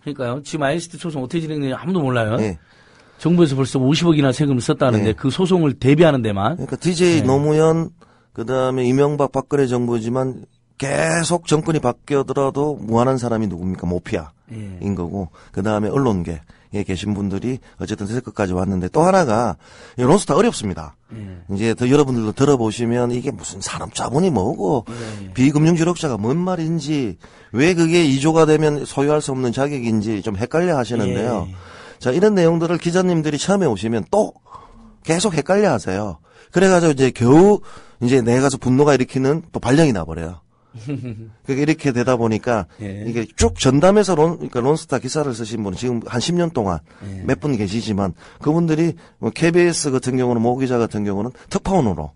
그러니까요. 지금 ISD 소송 어떻게 진행되는지 아무도 몰라요. 정부에서 벌써 50억이나 세금을 썼다는데 그 소송을 대비하는 데만. 그러니까 DJ 노무현 그다음에 이명박 박근혜 정부지만 계속 정권이 바뀌더라도 무한한 사람이 누굽니까? 모피아인 거고, 그 다음에 언론계에 계신 분들이 어쨌든 될 것까지 왔는데, 또 하나가 론스타 어렵습니다. 이제 더 여러분들도 들어보시면 이게 무슨 산업자본이 뭐고 비금융주력자가 뭔 말인지, 왜 그게 2조가 되면 소유할 수 없는 자격인지 좀 헷갈려 하시는데요. 자, 이런 내용들을 기자님들이 처음에 오시면 또 계속 헷갈려 하세요. 그래가지고 이제 겨우 이제 내 가서 분노가 일으키는 또 발령이 나버려요. 그게 이렇게 되다 보니까 이게 쭉 전담해서 그러니까 론스타 기사를 쓰신 분은 지금 한 10년 동안 몇 분 계시지만, 그분들이 뭐 KBS 같은 경우는 모 기자 같은 경우는 특파원으로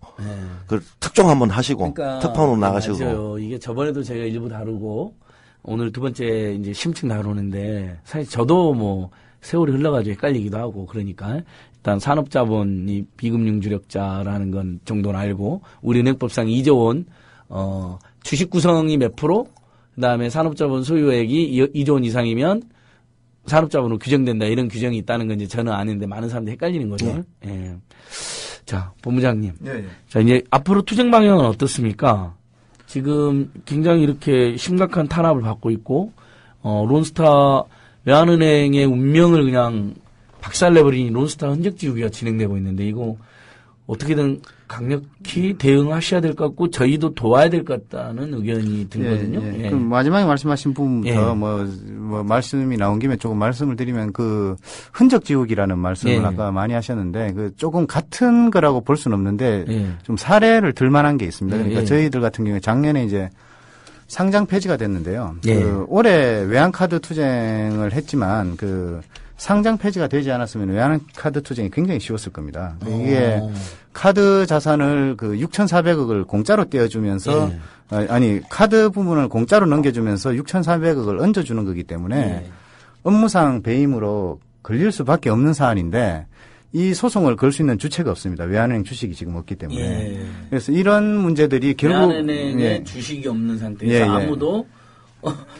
그 특종 한번 하시고 그러니까 특파원으로 나가시고. 맞아요. 이게 저번에도 제가 일부 다루고 오늘 두 번째 이제 심층 다루는데, 사실 저도 뭐 세월이 흘러가지고 헷갈리기도 하고, 그러니까 일단 산업자본이 비금융 주력자라는 건 정도는 알고, 우리 은행법상 2조 원 주식 구성이 몇 프로, 그다음에 산업자본 소유액이 2조 원 이상이면 산업자본으로 규정된다, 이런 규정이 있다는 건 이제 저는 아는데 많은 사람들이 헷갈리는 거죠. 예. 자, 본부장님. 자, 이제 앞으로 투쟁 방향은 어떻습니까? 지금 굉장히 이렇게 심각한 탄압을 받고 있고, 론스타 외환은행의 운명을 그냥 박살내버린 론스타 흔적지우기가 진행되고 있는데, 이거 어떻게든 강력히 대응하셔야 될 것 같고, 저희도 도와야 될 것 같다는 의견이 들거든요. 그럼 마지막에 말씀하신 부분부터 뭐 말씀이 나온 김에 조금 말씀을 드리면, 그 흔적지우기라는 말씀을 아까 많이 하셨는데, 그 조금 같은 거라고 볼 수는 없는데 좀 사례를 들만한 게 있습니다. 그러니까 저희들 같은 경우에 작년에 이제 상장 폐지가 됐는데요. 그 올해 외환카드 투쟁을 했지만 그 상장 폐지가 되지 않았으면 외환카드 투쟁이 굉장히 쉬웠을 겁니다. 이게 카드 자산을 그 6,400억을 공짜로 떼어주면서 아니 카드 부분을 공짜로 넘겨주면서 6,400억을 얹어주는 거기 때문에 업무상 배임으로 걸릴 수밖에 없는 사안인데, 이 소송을 걸 수 있는 주체가 없습니다. 외환은행 주식이 지금 없기 때문에. 그래서 이런 문제들이 결국 외환은행에 주식이 없는 상태에서 아무도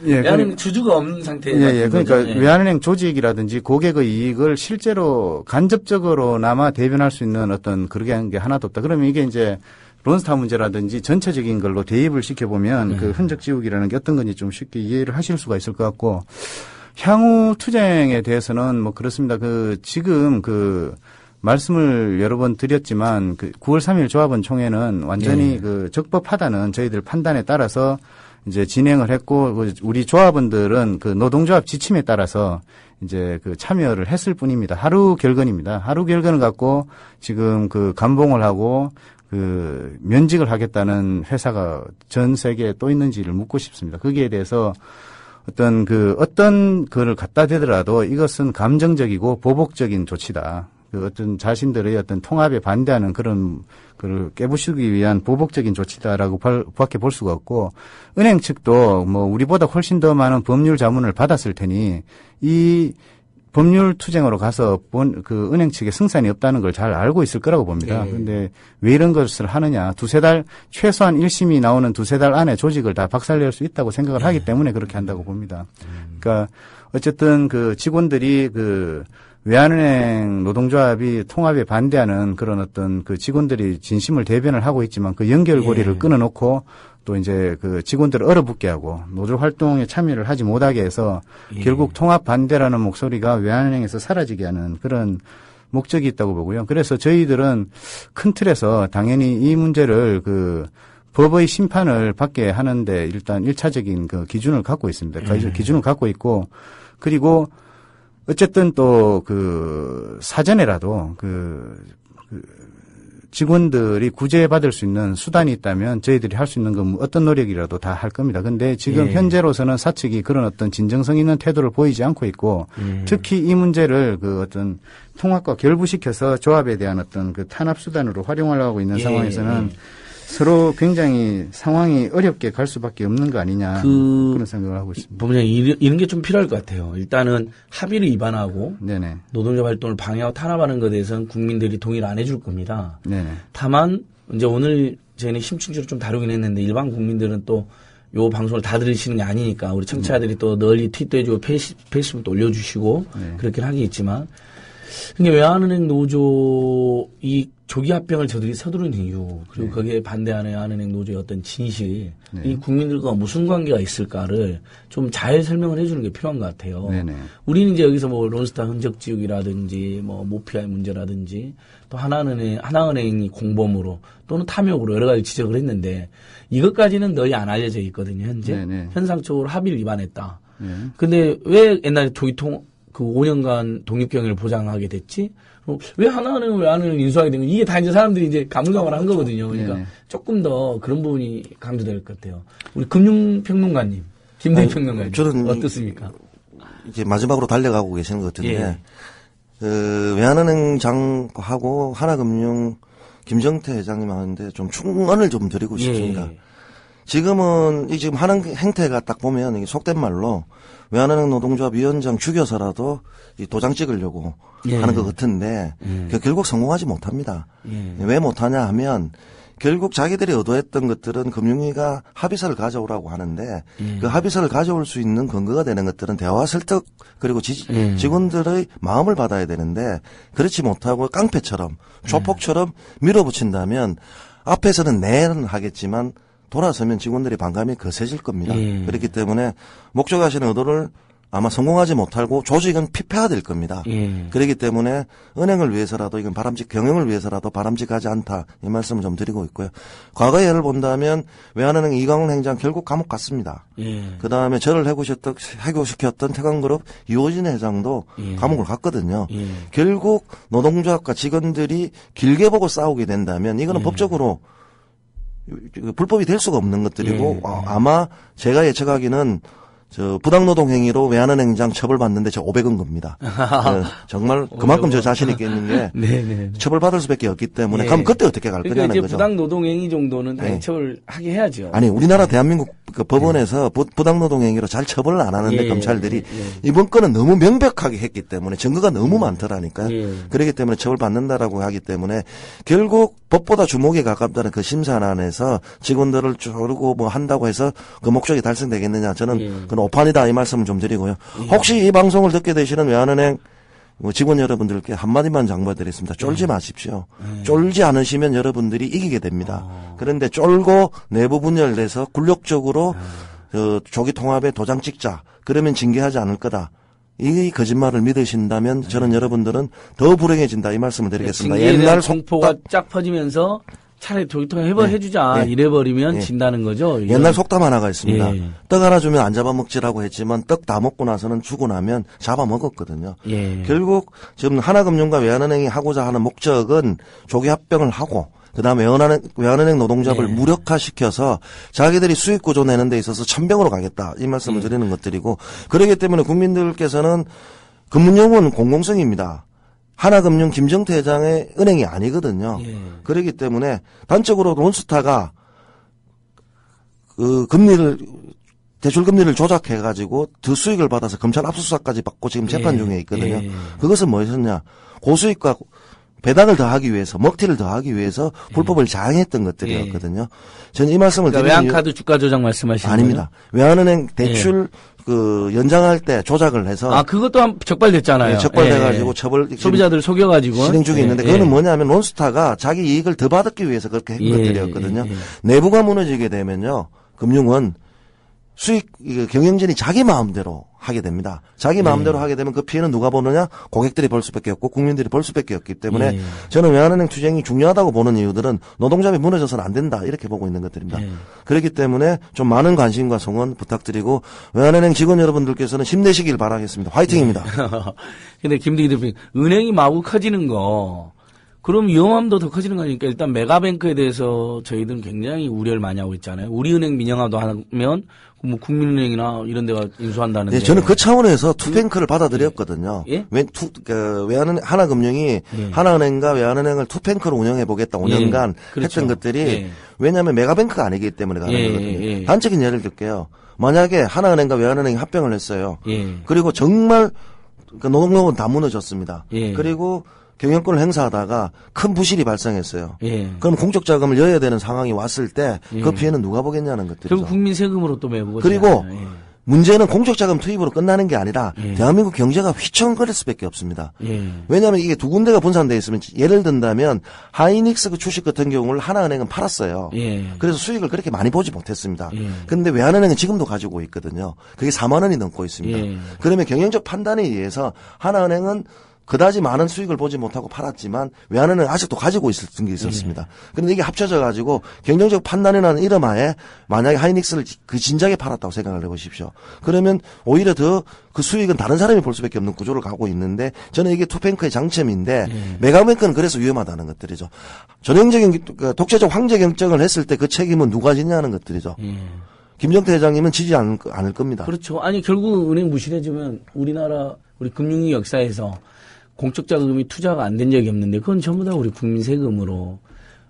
외환은행 주주가 없는 상태에서 그러니까 외환은행 조직이라든지 고객의 이익을 실제로 간접적으로나마 대변할 수 있는 어떤 그런 게 하나도 없다. 그러면 이게 이제 론스타 문제라든지 전체적인 걸로 대입을 시켜보면 그 흔적 지우기라는 게 어떤 건지 좀 쉽게 이해를 하실 수가 있을 것 같고, 향후 투쟁에 대해서는 뭐 그렇습니다. 그 지금 그 말씀을 여러 번 드렸지만, 그 9월 3일 조합원 총회는 완전히 그 적법하다는 저희들 판단에 따라서 이제 진행을 했고, 우리 조합원들은 그 노동조합 지침에 따라서 이제 그 참여를 했을 뿐입니다. 하루 결근입니다. 하루 결근을 갖고 지금 그 감봉을 하고 그 면직을 하겠다는 회사가 전 세계에 또 있는지를 묻고 싶습니다. 거기에 대해서 어떤 거를 갖다 대더라도 이것은 감정적이고 보복적인 조치다. 그 어떤 자신들의 어떤 통합에 반대하는 그런 그를 깨부수기 위한 보복적인 조치다라고 밖에 볼 수가 없고, 은행 측도 뭐 우리보다 훨씬 더 많은 법률 자문을 받았을 테니 이 법률 투쟁으로 가서 그 은행 측에 승산이 없다는 걸 잘 알고 있을 거라고 봅니다. 그런데 왜 이런 것을 하느냐. 두세 달, 최소한 1심이 나오는 두세 달 안에 조직을 다 박살낼 수 있다고 생각을 하기 때문에 그렇게 한다고 봅니다. 그러니까 어쨌든 그 직원들이 그 외환은행 노동조합이 통합에 반대하는 그런 어떤 그 직원들이 진심을 대변을 하고 있지만, 그 연결고리를 끊어놓고 또 이제 그 직원들을 얼어붙게 하고 노조 활동에 참여를 하지 못하게 해서 결국 통합 반대라는 목소리가 외환은행에서 사라지게 하는 그런 목적이 있다고 보고요. 그래서 저희들은 큰 틀에서 당연히 이 문제를 그 법의 심판을 받게 하는데 일단 1차적인 그 기준을 갖고 있습니다. 기준을 갖고 있고, 그리고 어쨌든 또 그 사전에라도 그 직원들이 구제받을 수 있는 수단이 있다면 저희들이 할 수 있는 건 어떤 노력이라도 다 할 겁니다. 근데 지금 현재로서는 사측이 그런 어떤 진정성 있는 태도를 보이지 않고 있고, 특히 이 문제를 그 어떤 통합과 결부시켜서 조합에 대한 어떤 그 탄압 수단으로 활용하려고 있는 상황에서는 서로 굉장히 상황이 어렵게 갈 수밖에 없는 거 아니냐, 그런 생각을 하고 있습니다. 본부장님, 이런 게 좀 필요할 것 같아요. 일단은 합의를 위반하고 노동자 활동을 방해하고 탄압하는 것에 대해서는 국민들이 동의를 안 해줄 겁니다. 다만 이제 오늘 저희는 심층적으로 좀 다루긴 했는데, 일반 국민들은 또 요 방송을 다 들으시는 게 아니니까 우리 청취자들이 또 널리 트윗도 해주고 페이스북도 올려주시고 그렇긴 하겠지만, 그러니까 외환은행 노조 이 조기 합병을 저들이 서두른 이유 그리고 거기에 반대하는 외환은행 노조의 어떤 진실 이 국민들과 무슨 관계가 있을까를 좀 잘 설명을 해주는 게 필요한 것 같아요. 네네. 우리는 이제 여기서 뭐 론스타 흔적 지우기라든지 뭐 모피아의 문제라든지 또 하나은행이 공범으로 또는 탐욕으로 여러 가지 지적을 했는데 이것까지는 거의 안 알려져 있거든요. 현재 네네. 현상적으로 합의를 위반했다. 네. 근데 왜 옛날에 그 5년간 독립경영을 보장하게 됐지? 왜 하나은행을 외환은행을 인수하게 된 거지? 이게 다 이제 사람들이 이제 가물가물한 거거든요. 그러니까 네네. 조금 더 그런 부분이 강조될 것 같아요. 우리 금융평론가님, 김대희 평론가님, 저는 어떻습니까? 이제 마지막으로 달려가고 계시는 것 같은데 예. 외환은행장하고 하나금융 김정태 회장님 하는데 좀 충언을 좀 드리고 싶습니다. 예. 지금은 지금 하는 행태가 딱 보면 이게 속된 말로 외환은행 노동조합 위원장 죽여서라도 이 도장 찍으려고 하는 것 같은데 결국 성공하지 못합니다. 왜 못하냐 하면 결국 자기들이 의도했던 것들은 금융위가 합의서를 가져오라고 하는데 그 합의서를 가져올 수 있는 근거가 되는 것들은 대화 설득 그리고 직원들의 마음을 받아야 되는데 그렇지 못하고 깡패처럼 조폭처럼 밀어붙인다면 앞에서는 네는 하겠지만 돌아서면 직원들이 반감이 거세질 겁니다. 그렇기 때문에 목적하시는 의도를 아마 성공하지 못하고 조직은 피폐화될 겁니다. 그렇기 때문에 은행을 위해서라도 이건 경영을 위해서라도 바람직하지 않다 이 말씀을 좀 드리고 있고요. 과거 예를 본다면 외환은행 이광훈 행장 결국 감옥 갔습니다. 그다음에 저를 해고시켰던 태광그룹 이호진 회장도 감옥을 갔거든요. 결국 노동조합과 직원들이 길게 보고 싸우게 된다면 이거는 법적으로 불법이 될 수가 없는 것들이고 아마 제가 예측하기는 부당노동 행위로 외환은행장 처벌받는데 500원 겁니다. 정말 그만큼 저 자신 있게 있는 게 처벌받을 수밖에 없기 때문에 그럼 그때 어떻게 갈 그러니까 거냐는 이제 거죠. 부당노동 행위 정도는 당연히 처벌하게 해야죠. 아니 우리나라 대한민국 그 법원에서 부당노동 행위로 잘 처벌을 안 하는데 검찰들이 이번 건은 너무 명백하게 했기 때문에 증거가 너무 많더라니까요. 그렇기 때문에 처벌받는다라고 하기 때문에 결국 법보다 주목에 가깝다는 그 심사안에서 직원들을 조르고 뭐 한다고 해서 그 목적이 달성되겠느냐 저는 그건 오판이다 이 말씀을 좀 드리고요. 혹시 이 방송을 듣게 되시는 외환은행 직원 여러분들께 한마디만 장부해드리겠습니다. 쫄지 마십시오. 쫄지 않으시면 여러분들이 이기게 됩니다. 그런데 쫄고 내부 분열돼서 굴욕적으로 조기 통합에 도장 찍자. 그러면 징계하지 않을 거다. 이 거짓말을 믿으신다면 저는 여러분들은 더 불행해진다 이 말씀을 드리겠습니다. 옛날 공포가 쫙 퍼지면서 차라리 조기통합 해주자 이래버리면 진다는 거죠. 옛날 속담 하나가 있습니다. 떡 하나 주면 안 잡아먹지라고 했지만 떡 다 먹고 나서는 주고 나면 잡아먹었거든요. 결국 지금 하나금융과 외환은행이 하고자 하는 목적은 조기합병을 하고 그다음에 외환은행 노동조합을 무력화시켜서 자기들이 수익구조 내는 데 있어서 천병으로 가겠다 이 말씀을 드리는 것들이고 그렇기 때문에 국민들께서는 금융은 공공성입니다. 하나금융 김정태 회장의 은행이 아니거든요. 그렇기 때문에 단적으로 론스타가 그 대출 금리를 조작해가지고 더 수익을 받아서 검찰 압수수색까지 받고 지금 재판 중에 있거든요. 그것은 무엇이었냐? 고수익과 배당을 더하기 위해서 먹튀를 더하기 위해서 불법을 자행했던 것들이었거든요. 저는 이 말씀을 그러니까 외환카드 주가 조작 말씀하시는 아닙니다. 거예요? 외환은행 대출 연장할 때 조작을 해서 그것도 적발됐잖아요. 적발돼가지고 소비자들 속여가지고 진행 중에 있는데 그거는 뭐냐면 론스타가 자기 이익을 더 받기 위해서 그렇게 한 것들이었거든요. 내부가 무너지게 되면요, 금융은 경영진이 자기 마음대로 하게 됩니다. 자기 마음대로 하게 되면 그 피해는 누가 보느냐? 고객들이 볼 수밖에 없고 국민들이 볼 수밖에 없기 때문에 저는 외환은행 투쟁이 중요하다고 보는 이유들은 노동조합이 무너져서는 안 된다 이렇게 보고 있는 것들입니다. 그렇기 때문에 좀 많은 관심과 성원 부탁드리고 외환은행 직원 여러분들께서는 힘내시길 바라겠습니다. 화이팅입니다. 근데 김대기 대표님, 은행이 마구 커지는 거 그럼 위험함도 더 커지는 거니까 일단 메가뱅크에 대해서 저희들은 굉장히 우려를 많이 하고 있잖아요. 우리은행 민영화도 하면 뭐 국민은행이나 이런 데가 인수한다는데. 네, 저는 그 차원에서 투뱅크를 받아들였거든요. 하나금융이 하나은행과 외환은행을 투뱅크로 운영해 보겠다 5년간 했던 것들이 왜냐하면 메가뱅크가 아니기 때문에 가는 거거든요. 단적인 예를 들게요. 만약에 하나은행과 외환은행이 합병을 했어요. 그리고 정말 노동력은 다 무너졌습니다. 그리고 경영권을 행사하다가 큰 부실이 발생했어요. 그럼 공적 자금을 여야 되는 상황이 왔을 때 그 피해는 누가 보겠냐는 것들이죠. 결국 국민 세금으로 또 메고. 그리고 문제는 공적자금 투입으로 끝나는 게 아니라 예. 대한민국 경제가 휘청거릴 수밖에 없습니다. 예. 왜냐하면 이게 두 군데가 분산되어 있으면 예를 든다면 하이닉스 그 주식 같은 경우를 하나은행은 팔았어요. 예. 그래서 수익을 그렇게 많이 보지 못했습니다. 예. 그런데 외환은행은 지금도 가지고 있거든요. 그게 4만 원이 넘고 있습니다. 예. 그러면 경영적 판단에 의해서 하나은행은 그다지 많은 수익을 보지 못하고 팔았지만 외환은행은 아직도 가지고 있었던 게 있었습니다. 그런데 이게 합쳐져 가지고 경영적 판단이라는 이름하에 만약에 하이닉스를 그 진작에 팔았다고 생각을 해보십시오. 그러면 오히려 더 그 수익은 다른 사람이 볼 수밖에 없는 구조를 가고 있는데 저는 이게 투뱅크의 장점인데 메가뱅크는 그래서 위험하다는 것들이죠. 전형적인 독재적 황제 경쟁을 했을 때 그 책임은 누가 지냐는 것들이죠. 김정태 회장님은 지지 않을 겁니다. 그렇죠. 아니 결국 은행 무실해지면 우리나라 우리 금융위 역사에서 공적 자금이 투자가 안 된 적이 없는데 그건 전부 다 우리 국민 세금으로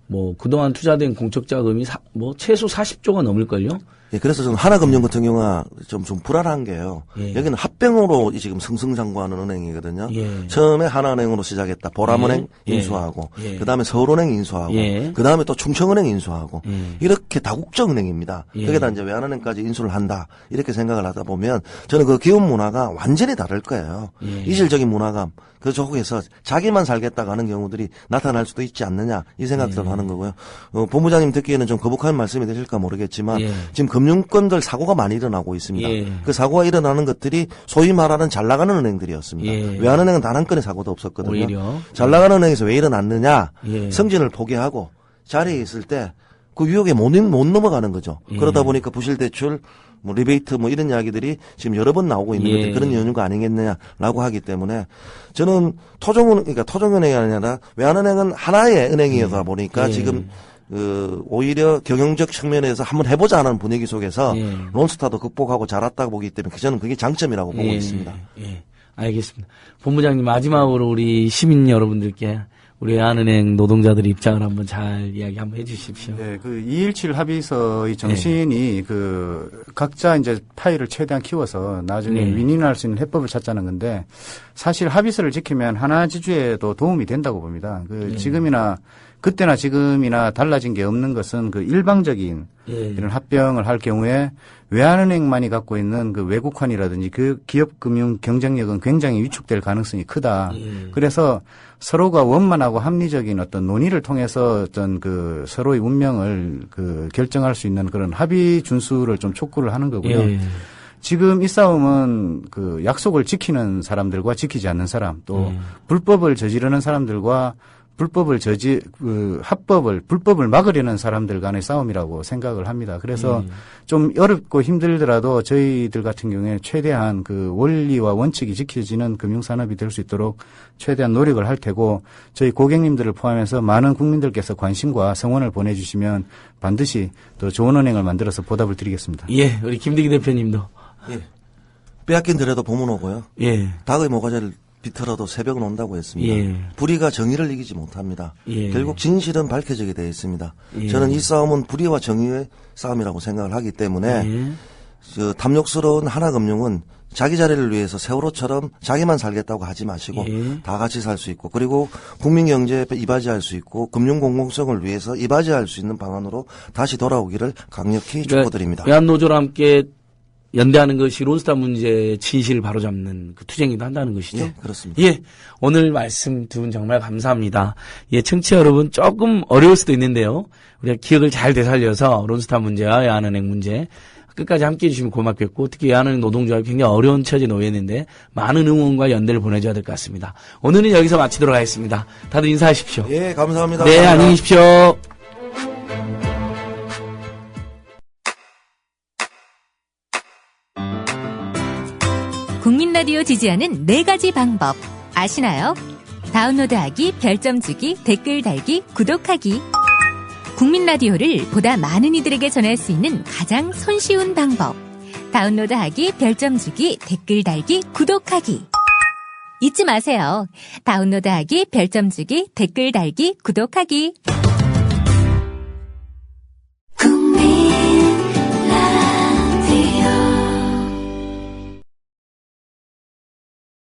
뭐 그동안 투자된 공적 자금이 뭐 최소 40조가 넘을걸요. 예, 그래서 저는 하나금융 같은 경우가 좀 불안한 게요. 예. 여기는 합병으로 지금 승승장구하는 은행이거든요. 예. 처음에 하나은행으로 시작했다. 보람은행 예. 인수하고, 예. 그다음에 서울은행 인수하고, 예. 그다음에 또 충청은행 인수하고, 예. 이렇게 다국적 은행입니다. 예. 거기다 이제 외환은행까지 인수를 한다. 이렇게 생각을 하다 보면 저는 그 기업 문화가 완전히 다를 거예요. 예. 이질적인 문화감. 그 쪽에서 자기만 살겠다고 하는 경우들이 나타날 수도 있지 않느냐 이 생각들을 하는 거고요. 본부장님 듣기에는 좀 거북한 말씀이 되실까 모르겠지만 예. 지금 금융권들 사고가 많이 일어나고 있습니다. 예. 그 사고가 일어나는 것들이 소위 말하는 잘 나가는 은행들이었습니다. 예. 외환은행은 단 한 건의 사고도 없었거든요. 오히려. 잘 나가는 은행에서 왜 일어났느냐. 예. 성진을 포기하고 자리에 있을 때 그 유혹에 못 넘어가는 거죠. 예. 그러다 보니까 부실대출 뭐 리베이트 뭐 이런 이야기들이 지금 여러 번 나오고 있는 예. 것들 그런 연유가 아니겠느냐라고 하기 때문에 저는 그러니까 토종은행이 아니라 외환은행은 하나의 은행이다 보니까 예. 지금 오히려 경영적 측면에서 한번 해보자 하는 분위기 속에서 예. 론스타도 극복하고 잘했다고 보기 때문에 저는 그게 장점이라고 보고 예. 있습니다. 예. 알겠습니다. 본부장님 마지막으로 우리 시민 여러분들께 우리 외환은행 노동자들의 입장을 한번 잘 이야기 한번 해주십시오. 네, 그 217 합의서의 정신이 그 각자 이제 파일을 최대한 키워서 나중에 네. 윈윈할 수 있는 해법을 찾자는 건데 사실 합의서를 지키면 하나 지주에도 도움이 된다고 봅니다. 그 그때나 지금이나 달라진 게 없는 것은 그 일방적인 이런 합병을 할 경우에 외환은행만이 갖고 있는 그 외국환이라든지 그 기업 금융 경쟁력은 굉장히 위축될 가능성이 크다. 그래서 서로가 원만하고 합리적인 어떤 논의를 통해서 어떤 그 서로의 운명을 그 결정할 수 있는 그런 합의 준수를 좀 촉구를 하는 거고요. 지금 이 싸움은 그 약속을 지키는 사람들과 지키지 않는 사람 또 불법을 저지르는 사람들과 불법을 불법을 막으려는 사람들 간의 싸움이라고 생각을 합니다. 그래서 좀 어렵고 힘들더라도 저희들 같은 경우에 최대한 그 원리와 원칙이 지켜지는 금융산업이 될 수 있도록 최대한 노력을 할 테고 저희 고객님들을 포함해서 많은 국민들께서 관심과 성원을 보내주시면 반드시 더 좋은 은행을 만들어서 보답을 드리겠습니다. 예, 우리 김대기 대표님도. 예. 빼앗긴 들에도 봄은 오고요. 예. 닭의 모가지를 비틀어도 새벽은 온다고 했습니다. 예. 불의가 정의를 이기지 못합니다. 예. 결국 진실은 밝혀지게 되어 있습니다. 예. 저는 이 싸움은 불의와 정의의 싸움이라고 생각을 하기 때문에 저 탐욕스러운 하나금융은 자기 자리를 위해서 세월호처럼 자기만 살겠다고 하지 마시고 다 같이 살 수 있고 그리고 국민 경제에 이바지할 수 있고 금융 공공성을 위해서 이바지할 수 있는 방안으로 다시 돌아오기를 강력히 촉구드립니다. 외환노조와 함께 연대하는 것이 론스타 문제의 진실을 바로잡는 그 투쟁이기도 한다는 것이죠. 예, 그렇습니다. 예, 오늘 말씀 두 분 정말 감사합니다. 예, 청취자 여러분 조금 어려울 수도 있는데요. 우리가 기억을 잘 되살려서 론스타 문제와 외환은행 문제 끝까지 함께해 주시면 고맙겠고 특히 외환은행 노동조합이 굉장히 어려운 처지에 놓여있는데 많은 응원과 연대를 보내줘야 될 것 같습니다. 오늘은 여기서 마치도록 하겠습니다. 다들 인사하십시오. 예, 감사합니다. 네, 감사합니다. 안녕히 계십시오. 국민 라디오 지지하는 4가지 방법 아시나요? 다운로드하기, 별점 주기, 댓글 달기, 구독하기. 국민 라디오를 보다 많은 이들에게 전할 수 있는 가장 손쉬운 방법. 다운로드하기, 별점 주기, 댓글 달기, 구독하기. 잊지 마세요. 다운로드하기, 별점 주기, 댓글 달기, 구독하기.